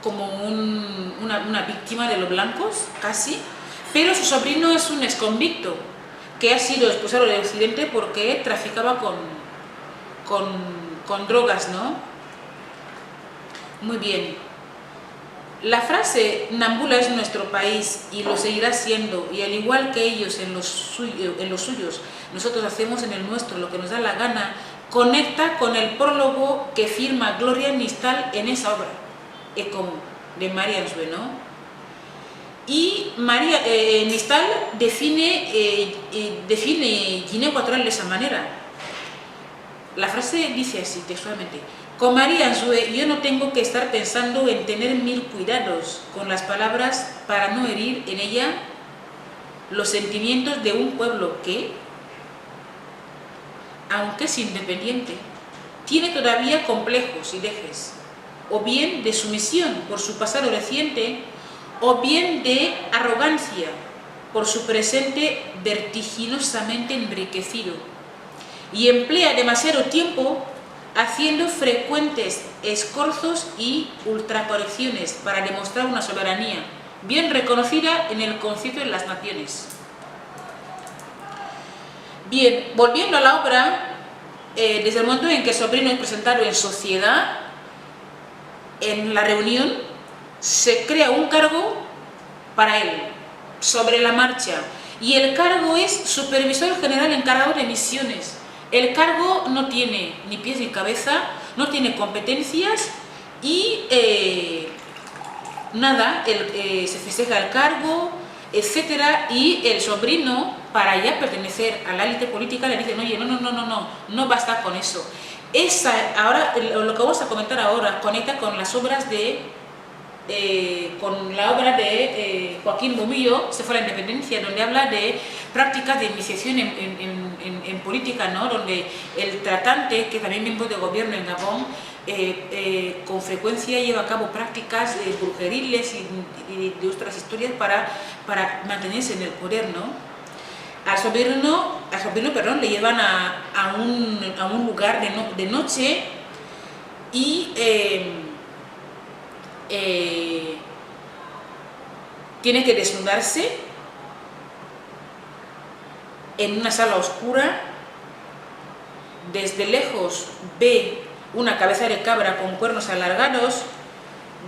A: como una víctima de los blancos, casi, pero su sobrino es un exconvicto que ha sido expulsado de Occidente porque traficaba con drogas, ¿no? Muy bien. La frase Nampula es nuestro país y lo seguirá siendo, y al igual que ellos en los suyos, nosotros hacemos en el nuestro lo que nos da la gana, conecta con el prólogo que firma Gloria Nistal en esa obra, de María Ansue, ¿no? Y Nistal define Guinea Ecuatorial de esa manera. La frase dice así, textualmente: con María Ansue yo no tengo que estar pensando en tener 1000 cuidados con las palabras para no herir en ella los sentimientos de un pueblo que, aunque es independiente, tiene todavía complejos y dejes, o bien de sumisión por su pasado reciente, o bien de arrogancia por su presente vertiginosamente enriquecido, y emplea demasiado tiempo haciendo frecuentes escorzos y ultracorrecciones para demostrar una soberanía bien reconocida en el concierto de las naciones. Bien, volviendo a la obra, desde el momento en que el sobrino es presentado en sociedad, en la reunión se crea un cargo para él, sobre la marcha, y el cargo es supervisor general encargado de misiones. El cargo no tiene ni pies ni cabeza, no tiene competencias y nada, se festeja el cargo, etcétera, y el sobrino, para ya pertenecer a la élite política, le dicen: oye, no basta con eso. Ahora, lo que vamos a comentar ahora conecta con las obras con la obra de Joaquín Mumillo, Se fue a la independencia, donde habla de prácticas de iniciación en política, ¿no? Donde el tratante, que también miembro de gobierno en Gabón, con frecuencia lleva a cabo prácticas brujeriles y de otras historias para mantenerse en el poder, ¿no? Al sobrino, le llevan a un lugar de noche y tiene que desnudarse en una sala oscura. Desde lejos ve una cabeza de cabra con cuernos alargados,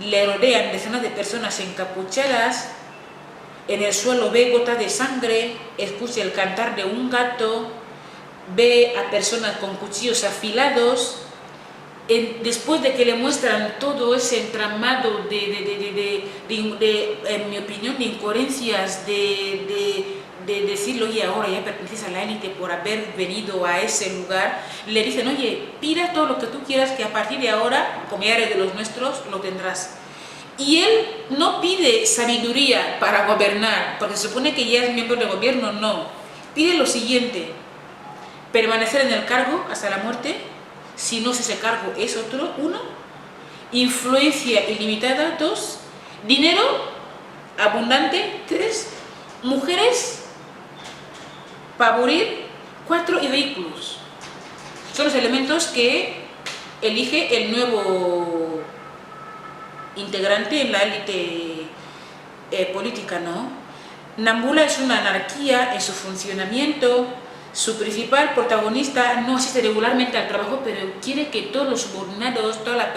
A: le rodean decenas de personas encapuchadas, en el suelo ve gotas de sangre, escucha el cantar de un gato, ve a personas con cuchillos afilados. Después de que le muestran todo ese entramado en mi opinión, de incoherencias, de decirle: oye, ahora ya perteneces a la élite por haber venido a ese lugar, le dicen: oye, pida todo lo que tú quieras, que a partir de ahora, como ya eres de los nuestros, lo tendrás. Y él no pide sabiduría para gobernar, porque se supone que ya es miembro del gobierno, no. Pide lo siguiente: permanecer en el cargo hasta la muerte. Si no es ese cargo, es otro. 1. Influencia ilimitada. 2. Dinero abundante. 3. Mujeres para morir. 4. Y vehículos. Son los elementos que elige el nuevo integrante en la élite política, ¿no? Nampula es una anarquía en su funcionamiento. Su principal protagonista no asiste regularmente al trabajo, pero quiere que todos los subordinados, todas las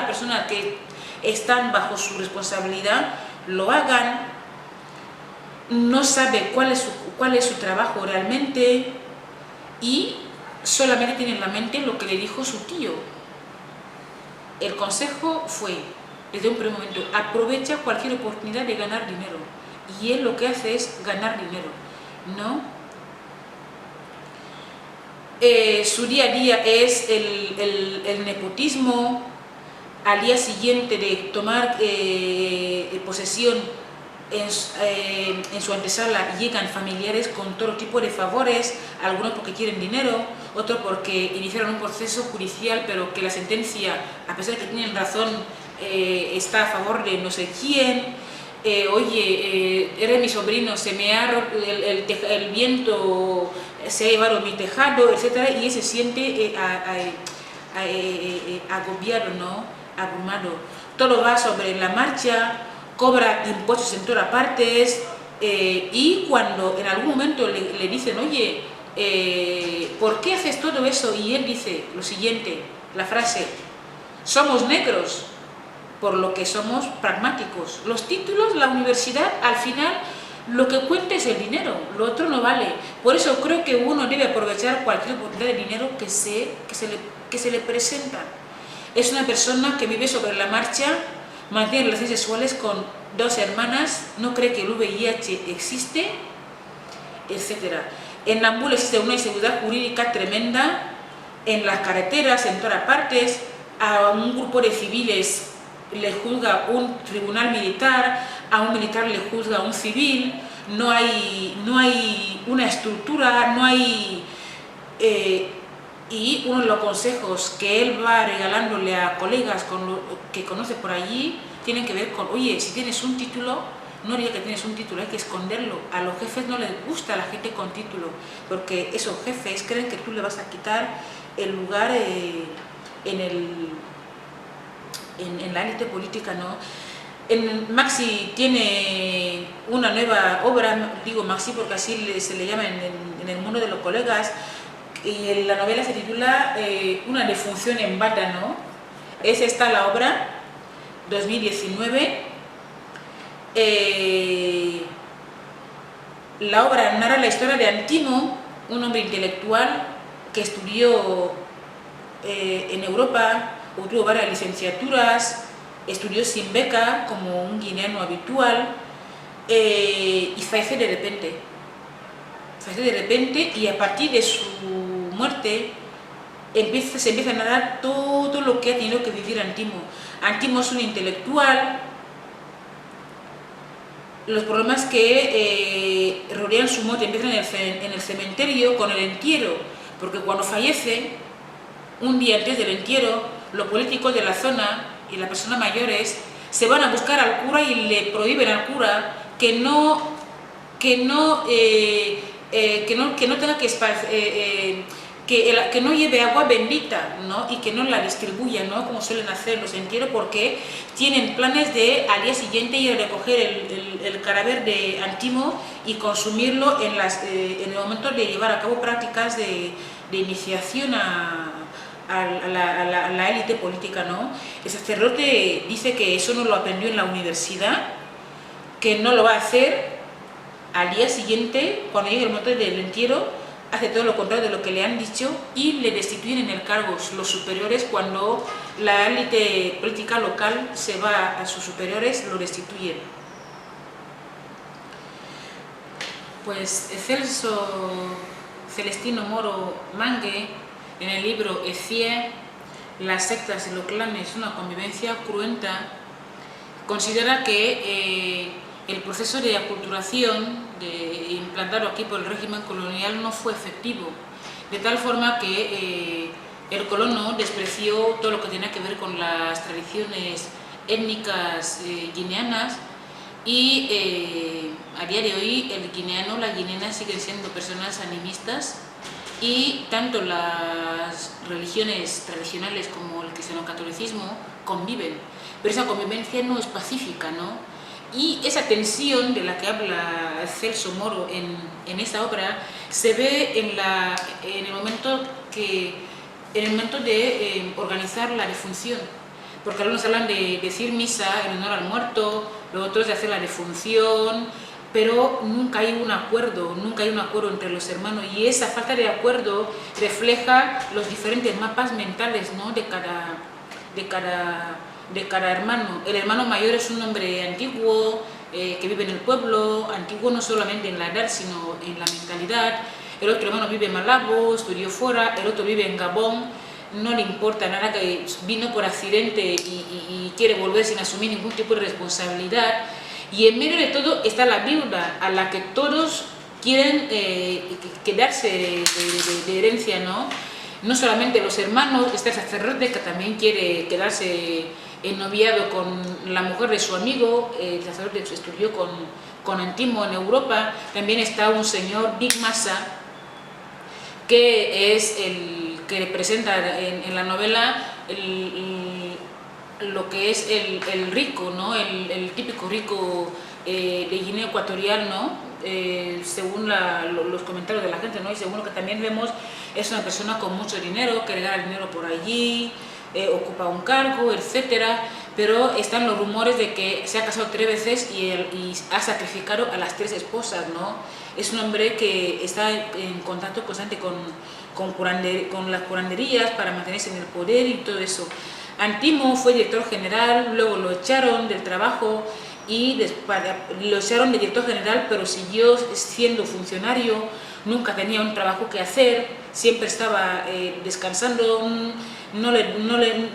A: personas que están bajo su responsabilidad lo hagan. No sabe cuál es su trabajo realmente y solamente tiene en la mente lo que le dijo su tío. El consejo fue, desde un primer momento: aprovecha cualquier oportunidad de ganar dinero. Y él lo que hace es ganar dinero, ¿no? Su día a día es el nepotismo. Al día siguiente de tomar posesión en su antesala, llegan familiares con todo tipo de favores, algunos porque quieren dinero, otros porque iniciaron un proceso judicial, pero que la sentencia, a pesar de que tienen razón, está a favor de no sé quién. Oye, eres mi sobrino, se me ha el viento se ha llevado mi tejado, etcétera, y él se siente agobiado, ¿no? Abrumado. Todo va sobre la marcha, cobra impuestos en todas partes, y cuando en algún momento le dicen, oye, ¿por qué haces todo eso? Y él dice lo siguiente, la frase, somos negros, por lo que somos pragmáticos. Los títulos, la universidad, al final, lo que cuenta es el dinero, lo otro no vale. Por eso creo que uno debe aprovechar cualquier oportunidad de dinero que se le presenta. Es una persona que vive sobre la marcha, mantiene relaciones sexuales con 2 hermanas, no cree que el VIH existe, etc. En Nambul existe una inseguridad jurídica tremenda, en las carreteras, en todas partes, a un grupo de civiles le juzga un tribunal militar, a un militar le juzga un civil, no hay una estructura, no hay... y uno de los consejos que él va regalándole a colegas que conoce por allí, tienen que ver con, oye, si tienes un título, no diría que tienes un título, hay que esconderlo. A los jefes no les gusta la gente con título, porque esos jefes creen que tú le vas a quitar el lugar en la élite política, ¿no? Maxi tiene una nueva obra, digo Maxi porque así se le llama en el mundo de los colegas, y la novela se titula Una defunción en bata, ¿no? Es esta la obra, 2019. La obra narra la historia de Antimo, un hombre intelectual que estudió en Europa, obtuvo varias licenciaturas, estudió sin beca como un guineano habitual, y fallece de repente. Y a partir de su muerte se empieza a narrar todo lo que ha tenido que vivir Antimo. Antimo es un intelectual, los problemas que rodean su muerte empiezan en el cementerio con el entierro, porque cuando fallece, un día antes del entierro, los políticos de la zona y las personas mayores se van a buscar al cura y le prohíben al cura que no tenga que no lleve agua bendita, ¿no? Y que no la distribuya, ¿no? Como suelen hacer los entierros, porque tienen planes de al día siguiente ir a recoger el cadáver de Antimo y consumirlo en el momento de llevar a cabo prácticas de iniciación a la élite política, ¿no? El sacerdote dice que eso no lo aprendió en la universidad, que no lo va a hacer al día siguiente, cuando llegue el momento del entierro, hace todo lo contrario de lo que le han dicho y le destituyen en el cargo los superiores. Cuando la élite política local se va a sus superiores, lo destituyen. Pues Celestino Moro Mangue, en el libro Ecie, las sectas y los clanes, una convivencia cruenta, considera que el proceso de aculturación implantado aquí por el régimen colonial no fue efectivo, de tal forma que el colono despreció todo lo que tenía que ver con las tradiciones étnicas guineanas, y a día de hoy el guineano, la guineana siguen siendo personas animistas, y tanto las religiones tradicionales como el cristiano-catolicismo conviven, pero esa convivencia no es pacífica, ¿no? Y esa tensión de la que habla Celso Moro en esta obra se ve en el momento de organizar la defunción, porque algunos hablan de decir misa en honor al muerto, los otros de hacer la defunción, pero nunca hay un acuerdo entre los hermanos, y esa falta de acuerdo refleja los diferentes mapas mentales, ¿no? de cada hermano. El hermano mayor es un hombre antiguo, que vive en el pueblo, antiguo no solamente en la edad, sino en la mentalidad. El otro hermano vive en Malabo, estudió fuera, el otro vive en Gabón, no le importa nada, que vino por accidente y quiere volver sin asumir ningún tipo de responsabilidad. Y en medio de todo está la viuda, a la que todos quieren quedarse de herencia, ¿no? No solamente los hermanos, está el sacerdote que también quiere quedarse en noviado con la mujer de su amigo, el sacerdote que estudió con Antimo en Europa. También está un señor Big Massa, que es el que representa en la novela lo que es el rico, ¿no? El típico rico de Guinea Ecuatorial, ¿no? Según los comentarios de la gente, ¿no? Y según lo que también vemos, es una persona con mucho dinero, que regala dinero por allí, ocupa un cargo, etcétera, pero están los rumores de que se ha casado 3 veces y ha sacrificado a las 3 esposas, ¿no? Es un hombre que está en contacto constante con las curanderías para mantenerse en el poder y todo eso. Antimo fue director general, luego lo echaron del trabajo y lo echaron de director general, pero siguió siendo funcionario, nunca tenía un trabajo que hacer, siempre estaba descansando,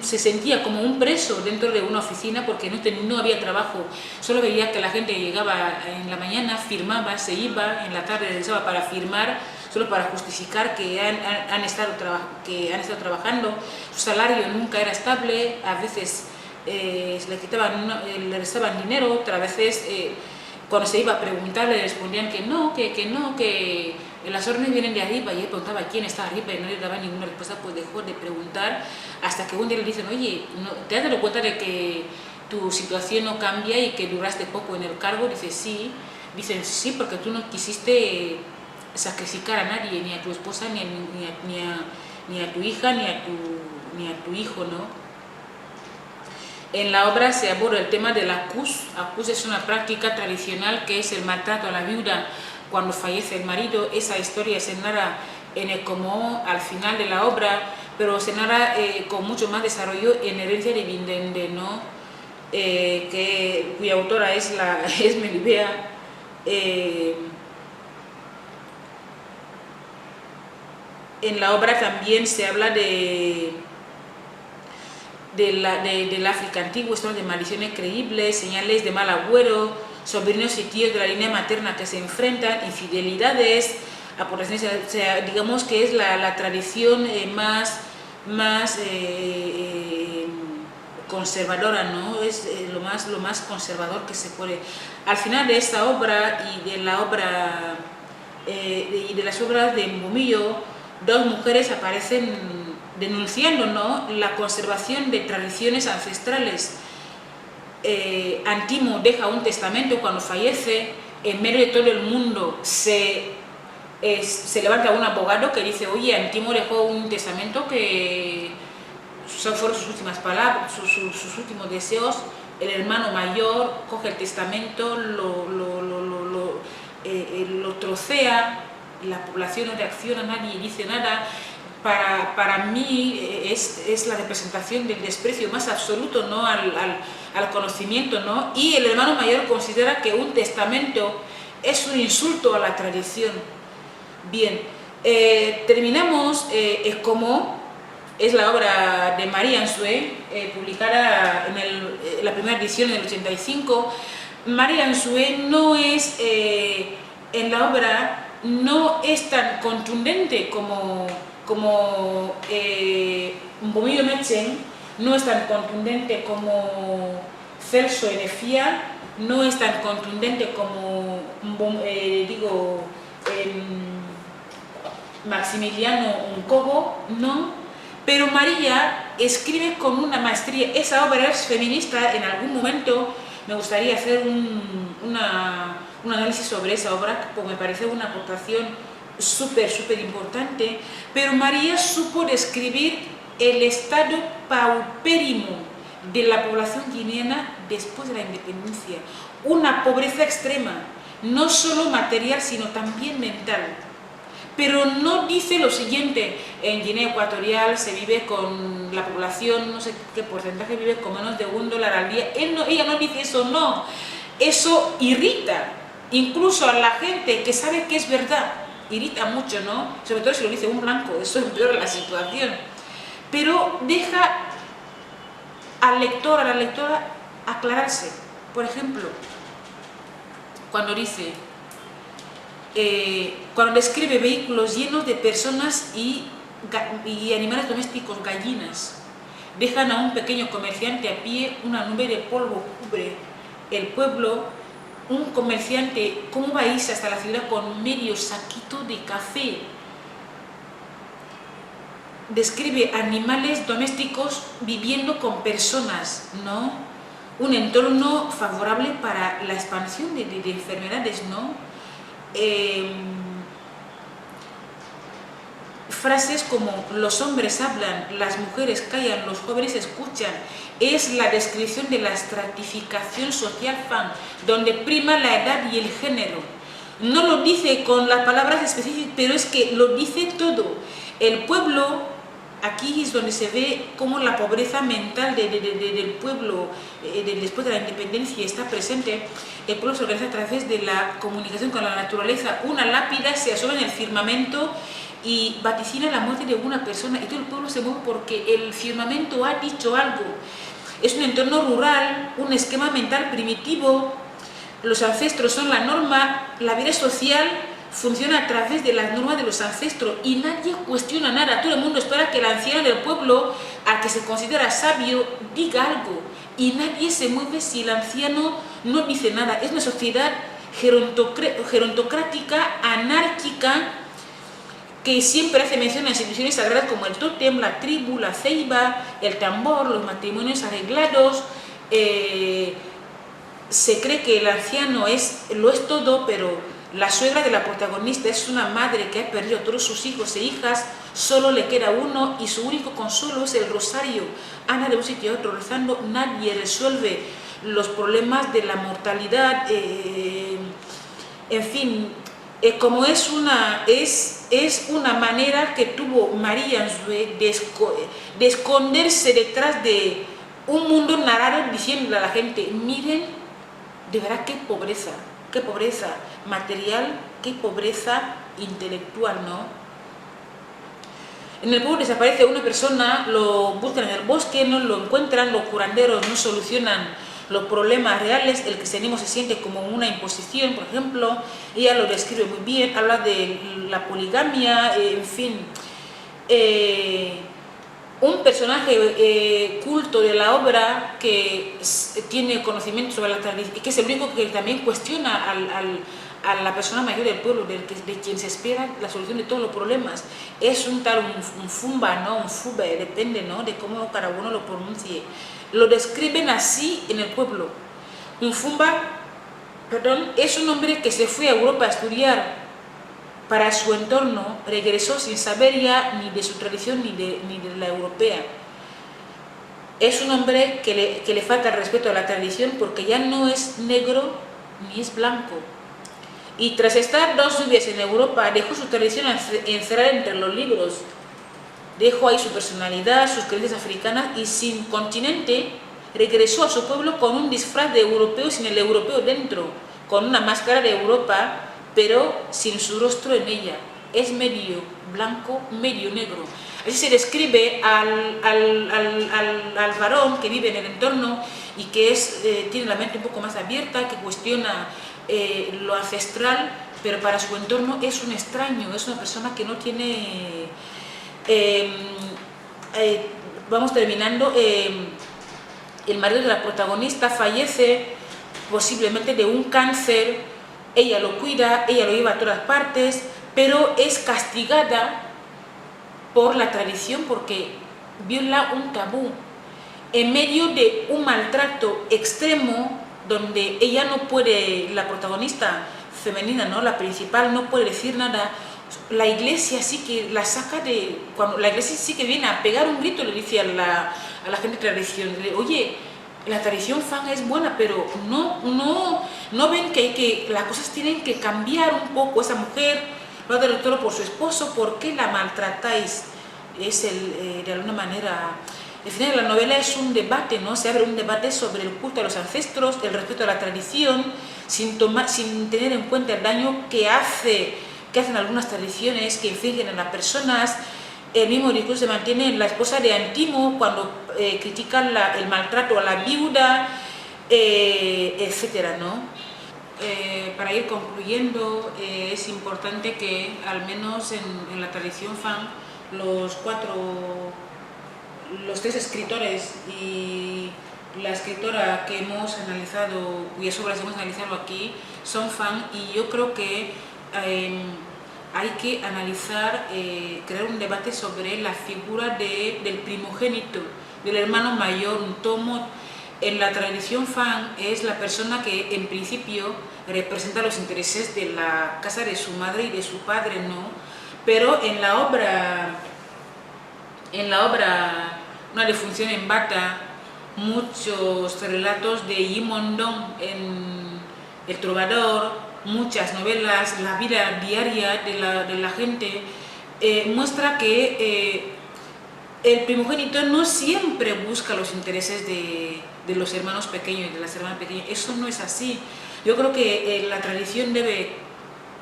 A: se sentía como un preso dentro de una oficina porque no había trabajo, solo veía que la gente llegaba en la mañana, firmaba, se iba, en la tarde regresaba para firmar, solo para justificar que han estado trabajando. Su salario nunca era estable, a veces le restaban dinero, otras veces cuando se iba a preguntar le respondían que no, que las órdenes vienen de arriba, y él preguntaba quién está arriba y no le daba ninguna respuesta, pues dejó de preguntar hasta que un día le dicen, oye, ¿te has dado cuenta de que tu situación no cambia y que duraste poco en el cargo? Dice, sí. Dicen, sí, porque tú no quisiste sacrificar a nadie, ni a tu esposa, ni a tu hija, ni a tu hijo, ¿no? En la obra se aborda el tema del acus. Acus es una práctica tradicional que es el maltrato a la viuda cuando fallece el marido. Esa historia se narra en el Comó al final de la obra, pero se narra con mucho más desarrollo en Herencia de Vindende, ¿no? Cuya autora es Melibea. En la obra también se habla del África antiguo, de maldiciones creíbles, señales de mal agüero, sobrinos y tíos de la línea materna que se enfrentan, infidelidades, aportaciones, o sea, digamos que es la tradición más conservadora, ¿no? Es lo más conservador que se puede. Al final de esta obra y de la obra y de las obras de Mbumillo, 2 mujeres aparecen denunciando, ¿no?, la conservación de tradiciones ancestrales. Antimo deja un testamento cuando fallece, en medio de todo el mundo se levanta un abogado que dice, oye, Antimo dejó un testamento que fueron sus últimas palabras, sus últimos deseos. El hermano mayor coge el testamento, lo trocea, la población no reacciona, nadie dice nada. Para mí es la representación del desprecio más absoluto, ¿no?, al conocimiento, ¿no? Y el hermano mayor considera que un testamento es un insulto a la tradición. Bien, terminamos como es la obra de María Ansue, publicada en la primera edición en el 85. María Ansue no es, en la obra, no es tan contundente como Mbumillo Mechen, no es tan contundente como Celso Enefía, no es tan contundente como Maximiliano Nkobo, no, pero María escribe con una maestría. Esa obra es feminista. En algún momento me gustaría hacer un análisis sobre esa obra, porque me parece una aportación súper importante, pero María supo describir el estado paupérrimo de la población guineana después de la independencia, una pobreza extrema, no solo material sino también mental. Pero no dice lo siguiente: en Guinea Ecuatorial se vive con la población, no sé qué porcentaje vive con menos de $1 al día. Ella no dice eso, no. Eso irrita incluso a la gente que sabe que es verdad. Irrita mucho, ¿no? Sobre todo si lo dice un blanco, eso empeora la situación. Pero deja al lector, a la lectora, aclararse. Por ejemplo, cuando dice, cuando describe vehículos llenos de personas y animales domésticos, gallinas, dejan a un pequeño comerciante a pie, una nube de polvo cubre el pueblo. Un comerciante, ¿cómo va a irse hasta la ciudad con medio saquito de café? describe animales domésticos viviendo con personas, ¿no? Un entorno favorable para la expansión de enfermedades, ¿no? Frases como los hombres hablan, las mujeres callan, los jóvenes escuchan, es la descripción de la estratificación social fan, donde prima la edad y el género. No lo dice con las palabras específicas, pero es que lo dice todo. El pueblo, aquí es donde se ve cómo la pobreza mental del pueblo después de la independencia está presente. El pueblo se organiza a través de la comunicación con la naturaleza. Una lápida se asoma en el firmamento y vaticina la muerte de una persona, y todo el pueblo se mueve porque el firmamento ha dicho algo. Es un entorno rural, un esquema mental primitivo, los ancestros son la norma, la vida social funciona a través de las normas de los ancestros y nadie cuestiona nada. Todo el mundo espera que el anciano del pueblo, al que se considera sabio, diga algo, y nadie se mueve si el anciano no dice nada. Es una sociedad gerontocrática, anárquica, que siempre hace mención a instituciones sagradas como el tótem, la tribu, la ceiba, el tambor, los matrimonios arreglados. Se cree que el anciano lo es todo, pero la suegra de la protagonista es una madre que ha perdido a todos sus hijos e hijas, solo le queda uno y su único consuelo es el rosario. Anda de un sitio a otro rezando, nadie resuelve los problemas de la mortalidad, en fin. Como es una manera que tuvo María Anzué de esconderse detrás de un mundo narrado, diciéndole a la gente, miren, de verdad qué pobreza material, qué pobreza intelectual, ¿no? En el pueblo desaparece una persona, lo buscan en el bosque, no lo encuentran, los curanderos no solucionan los problemas reales, el cristianismo se siente como una imposición, por ejemplo. Ella lo describe muy bien, habla de la poligamia, en fin. Un personaje culto de la obra que tiene conocimiento sobre la tradición, que es el único que también cuestiona a la persona mayor del pueblo, de quien se espera la solución de todos los problemas. Es un tal, un fumba, ¿no? Un fube, depende, ¿no?, de cómo cada uno lo pronuncie. Lo describen así en el pueblo. Un fumba, perdón, es un hombre que se fue a Europa a estudiar para su entorno, regresó sin saber ya ni de su tradición ni de la europea. Es un hombre que le falta el respeto a la tradición porque ya no es negro ni es blanco. Y tras estar 2 lluvias en Europa, dejó su tradición encerrada entre los libros. Dejó ahí su personalidad, sus creencias africanas y sin continente regresó a su pueblo con un disfraz de europeo sin el europeo dentro, con una máscara de Europa, pero sin su rostro en ella. Es medio blanco, medio negro. Así se describe al varón que vive en el entorno y que tiene la mente un poco más abierta, que cuestiona lo ancestral, pero para su entorno es un extraño, es una persona que no tiene... vamos terminando. El marido de la protagonista fallece posiblemente de un cáncer. Ella lo cuida, ella lo lleva a todas partes, pero es castigada por la tradición porque viola un tabú en medio de un maltrato extremo donde ella no puede, la protagonista femenina, ¿no?, la principal, no puede decir nada. La iglesia sí que la saca cuando la iglesia sí que viene a pegar un grito, le dice a la gente de tradición, oye, la tradición fan es buena, pero no ven que las cosas tienen que cambiar un poco. Esa mujer lo ha dado todo por su esposo, ¿por qué la maltratáis? Es de alguna manera... El final de la novela es un debate, ¿no? Se abre un debate sobre el culto a los ancestros, el respeto a la tradición, sin tener en cuenta el daño que hacen algunas tradiciones, que infringen en las personas. El mismo discurso se mantiene en La esposa de Antimo, cuando critican el maltrato a la viuda, etcétera, ¿no? Para ir concluyendo, es importante que, al menos en la tradición fan, los 3 escritores y la escritora que hemos analizado, cuyas obras hemos analizado aquí, son fan, y yo creo que hay que analizar, crear un debate sobre la figura del primogénito, del hermano mayor. Un tomo en la tradición Fang es la persona que en principio representa los intereses de la casa de su madre y de su padre, ¿no? Pero en la obra Una defunción en bata, muchos relatos de Yimondong en El Trovador, muchas novelas, la vida diaria de la gente, muestra que el primogénito no siempre busca los intereses de los hermanos pequeños y de las hermanas pequeñas. Eso no es así. Yo creo que la tradición debe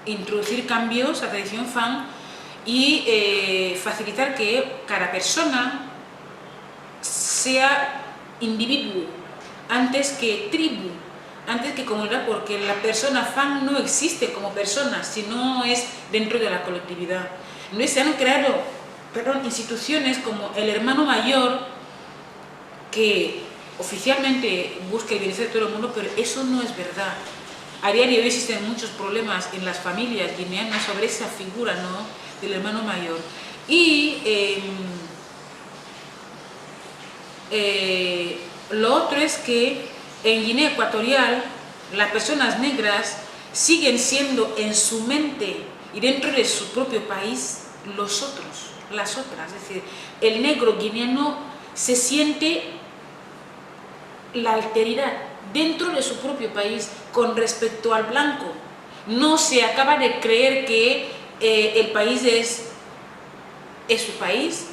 A: introducir cambios, la tradición Fang, y facilitar que cada persona sea individuo antes que tribu, antes que comunidad, porque la persona Fang no existe como persona, sino es dentro de la colectividad. Entonces se han creado instituciones como el hermano mayor, que oficialmente busca el bienestar de todo el mundo, pero eso no es verdad. A día de hoy existen muchos problemas en las familias guineanas sobre esa figura, ¿no?, del hermano mayor. Y lo otro es que en Guinea Ecuatorial las personas negras siguen siendo en su mente y dentro de su propio país los otros, las otras. Es decir, el negro guineano se siente la alteridad dentro de su propio país con respecto al blanco. No se acaba de creer que el país es su país,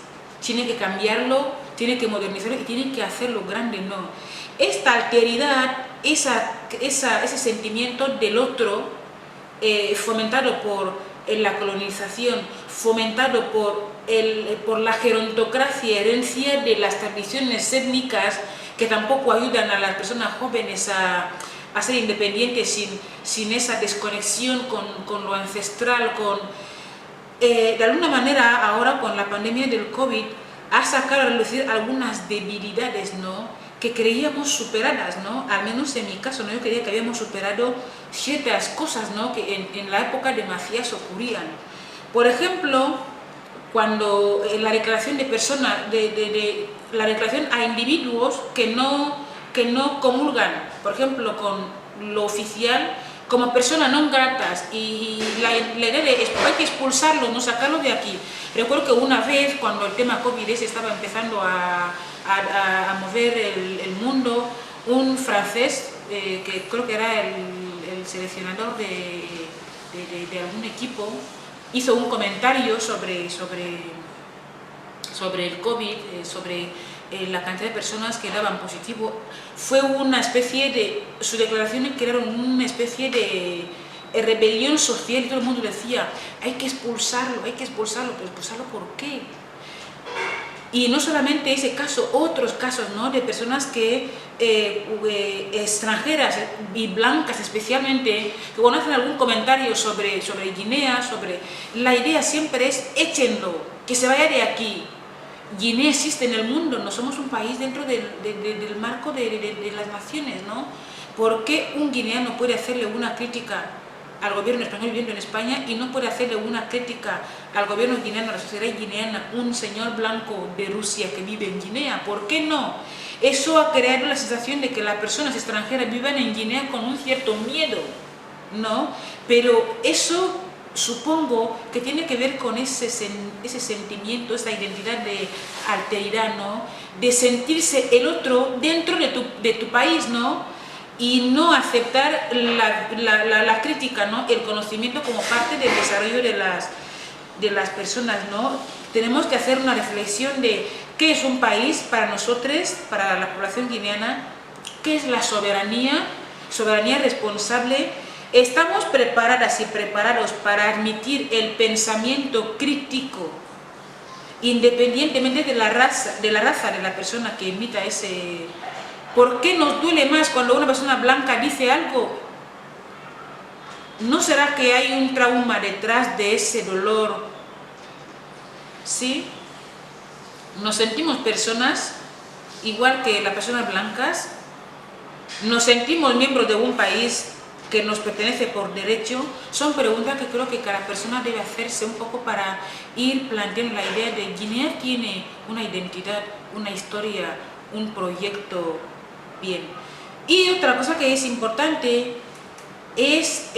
A: tiene que cambiarlo, tiene que modernizarlo y tiene que hacerlo grande. No, esta alteridad, ese sentimiento del otro, fomentado por la colonización, fomentado por la gerontocracia, herencia de las tradiciones étnicas que tampoco ayudan a las personas jóvenes a ser independientes sin esa desconexión con lo ancestral, de alguna manera ahora con la pandemia del COVID ha sacado a relucir algunas debilidades, ¿no?, que creíamos superadas, ¿no? Al menos en mi caso, ¿no?, yo creía que habíamos superado ciertas cosas, ¿no?, que en la época de Macías ocurrían. Por ejemplo, cuando la declaración de personas, la declaración a individuos que no comulgan, por ejemplo, con lo oficial, como personas no gratas, y la idea de hay que expulsarlo, no sacarlo de aquí. Recuerdo que una vez, cuando el tema COVID estaba empezando a mover el mundo, un francés, que creo que era el seleccionador de algún equipo, hizo un comentario sobre el COVID, sobre la cantidad de personas que daban positivo. Fue una especie de... Sus declaraciones crearon una especie de rebelión social y todo el mundo decía, hay que expulsarlo, pero ¿expulsarlo por qué? Y no solamente ese caso, otros casos, ¿no?, de personas que extranjeras y blancas especialmente, que cuando hacen algún comentario sobre Guinea, la idea siempre es échenlo, que se vaya de aquí. Guinea existe en el mundo, no somos un país dentro del marco de las naciones, ¿no? ¿Por qué un guineano puede hacerle una crítica al gobierno español viviendo en España y no puede hacerle una crítica al gobierno guineano, a la sociedad guineana, un señor blanco de Rusia que vive en Guinea? ¿Por qué no? Eso ha creado la sensación de que las personas extranjeras vivan en Guinea con un cierto miedo, ¿no? Pero eso supongo que tiene que ver con ese sentimiento, esa identidad de alteridad, ¿no?, de sentirse el otro dentro de tu país, ¿no?, y no aceptar la crítica, ¿no?, el conocimiento como parte del desarrollo de las personas, ¿no? Tenemos que hacer una reflexión de qué es un país para nosotros, para la población guineana, qué es la soberanía responsable. ¿Estamos preparadas y preparados para admitir el pensamiento crítico, independientemente de la raza de la persona que emita ese? ¿Por qué nos duele más cuando una persona blanca dice algo? ¿No será que hay un trauma detrás de ese dolor? ¿Sí? Nos sentimos personas igual que las personas blancas, nos sentimos miembros de un país que nos pertenece por derecho, son preguntas que creo que cada persona debe hacerse un poco para ir planteando la idea de Guinea tiene una identidad, una historia, un proyecto bien. Y otra cosa que es importante es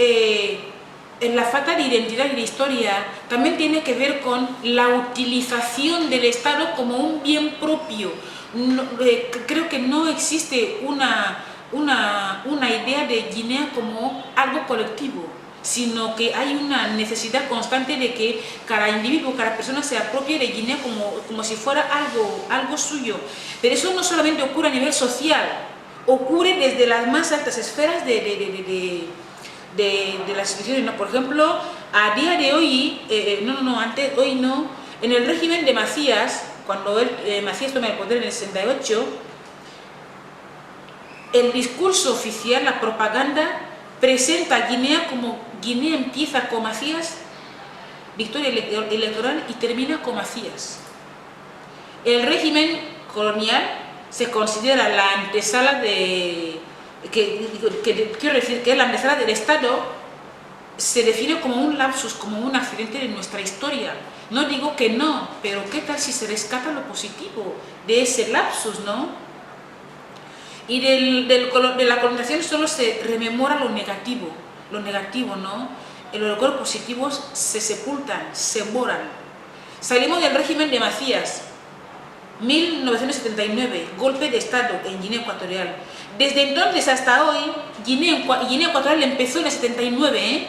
A: la falta de identidad y de historia también tiene que ver con la utilización del Estado como un bien propio. Creo que no existe una idea de Guinea como algo colectivo, sino que hay una necesidad constante de que cada individuo, cada persona se apropie de Guinea como si fuera algo suyo. Pero eso no solamente ocurre a nivel social, ocurre desde las más altas esferas de las instituciones, ¿no? Por ejemplo, a día de hoy, hoy no, en el régimen de Macías, cuando Macías toma el poder en el 68, el discurso oficial, la propaganda, presenta a Guinea como Guinea empieza con Macías, victoria electoral, y termina con Macías. El régimen colonial se considera la antesala quiero decir que la antesala del Estado se define como un lapsus, como un accidente de nuestra historia. No digo que no, pero ¿qué tal si se rescata lo positivo de ese lapsus, no? Y de la colonización solo se rememora lo negativo, ¿no? Y los recuerdos positivos se sepultan, se borran. Salimos del régimen de Macías, 1979, golpe de Estado en Guinea Ecuatorial. Desde entonces hasta hoy, Guinea Ecuatorial empezó en el 79, ¿eh?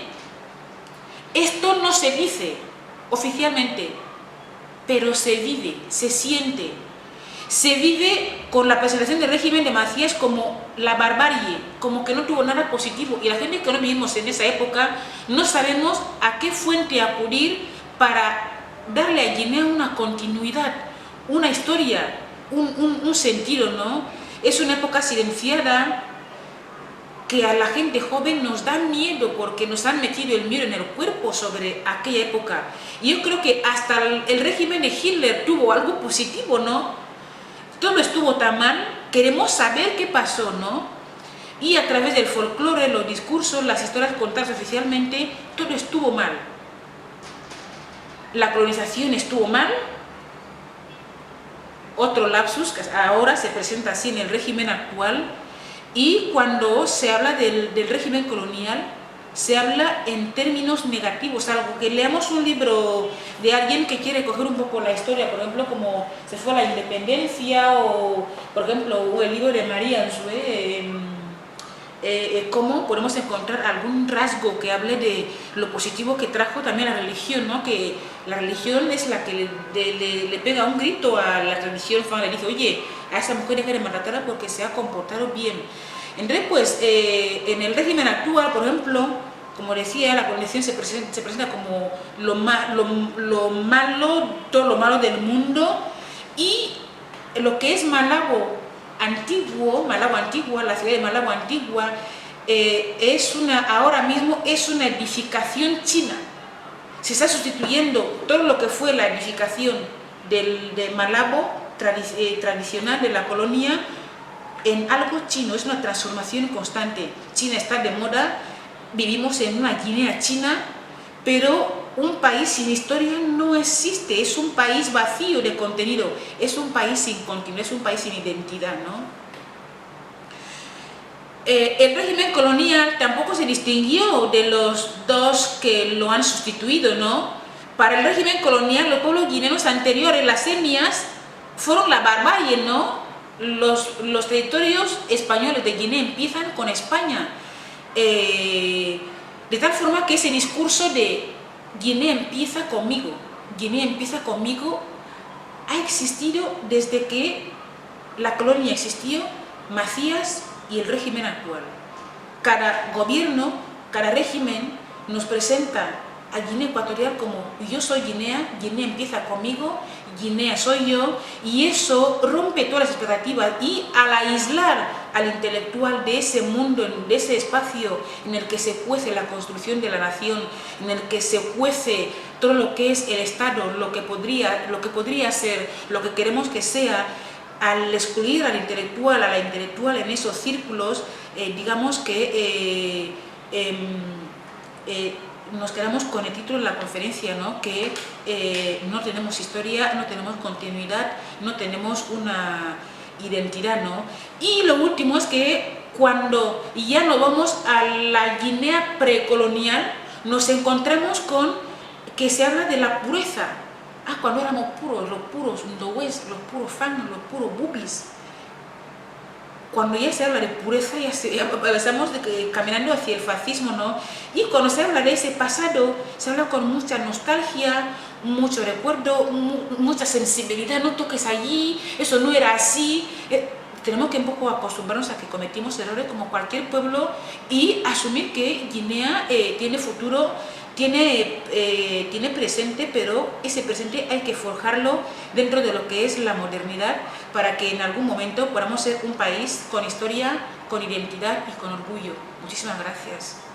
A: Esto no se dice oficialmente, pero se vive, se siente. Se vive con la presentación del régimen de Macías como la barbarie, como que no tuvo nada positivo. Y la gente que no vivimos en esa época no sabemos a qué fuente acudir para darle a Guinea una continuidad, una historia, un sentido, ¿no? Es una época silenciada que a la gente joven nos da miedo porque nos han metido el miedo en el cuerpo sobre aquella época. Y yo creo que hasta el régimen de Hitler tuvo algo positivo, ¿no? Todo estuvo tan mal, queremos saber qué pasó, ¿no? Y a través del folclore, los discursos, las historias contadas oficialmente, todo estuvo mal. La colonización estuvo mal. Otro lapsus que ahora se presenta así en el régimen actual. Y cuando se habla del régimen colonial, se habla en términos negativos, algo que leamos un libro de alguien que quiere coger un poco la historia, por ejemplo, como se fue a la independencia, o por ejemplo, el libro de María Anzué, cómo podemos encontrar algún rasgo que hable de lo positivo que trajo también la religión, ¿no? Que la religión es la que le pega un grito a la tradición, le dice, oye, a esa mujer deja de maltratarla porque se ha comportado bien. Entonces, pues, en el régimen actual, por ejemplo, como decía, la colonización se presenta como lo malo, todo lo malo del mundo, y lo que es Malabo Antigua, la ciudad de Malabo Antigua, ahora mismo es una edificación china. Se está sustituyendo todo lo que fue la edificación de Malabo tradicional de la colonia en algo chino. Es una transformación constante. China está de moda, vivimos en una Guinea china, pero un país sin historia no existe. Es un país vacío de contenido, es un país sin continuidad, es un país sin identidad, ¿no? El régimen colonial tampoco se distinguió de los dos que lo han sustituido, ¿no? Para el régimen colonial, los pueblos guineanos anteriores, las etnias, fueron la barbarie, ¿no? Los territorios españoles de Guinea empiezan con España. De tal forma que ese discurso de Guinea empieza conmigo ha existido desde que la colonia existió, Macías y el régimen actual. Cada gobierno, cada régimen nos presenta a Guinea Ecuatorial como yo soy Guinea, Guinea empieza conmigo, Guinea soy yo, y eso rompe todas las expectativas. Y al aislar al intelectual de ese mundo, de ese espacio en el que se cuece la construcción de la nación, en el que se cuece todo lo que es el Estado, lo que podría ser, lo que queremos que sea, al excluir a la intelectual en esos círculos, digamos que nos quedamos con el título de la conferencia, ¿no? Que no tenemos historia, no tenemos continuidad, no tenemos una identidad, ¿no? Y lo último es que cuando ya nos vamos a la Guinea precolonial, nos encontramos con que se habla de la pureza. Cuando éramos puros, los puros ndowes, los puros fang, los puros bubis. Cuando ya se habla de pureza, ya estamos caminando hacia el fascismo, ¿no? Y cuando se habla de ese pasado, se habla con mucha nostalgia, mucho recuerdo, mucha sensibilidad. No toques allí, eso no era así. Tenemos que un poco acostumbrarnos a que cometimos errores como cualquier pueblo y asumir que Guinea tiene futuro, tiene presente, pero ese presente hay que forjarlo dentro de lo que es la modernidad para que en algún momento podamos ser un país con historia, con identidad y con orgullo. Muchísimas gracias.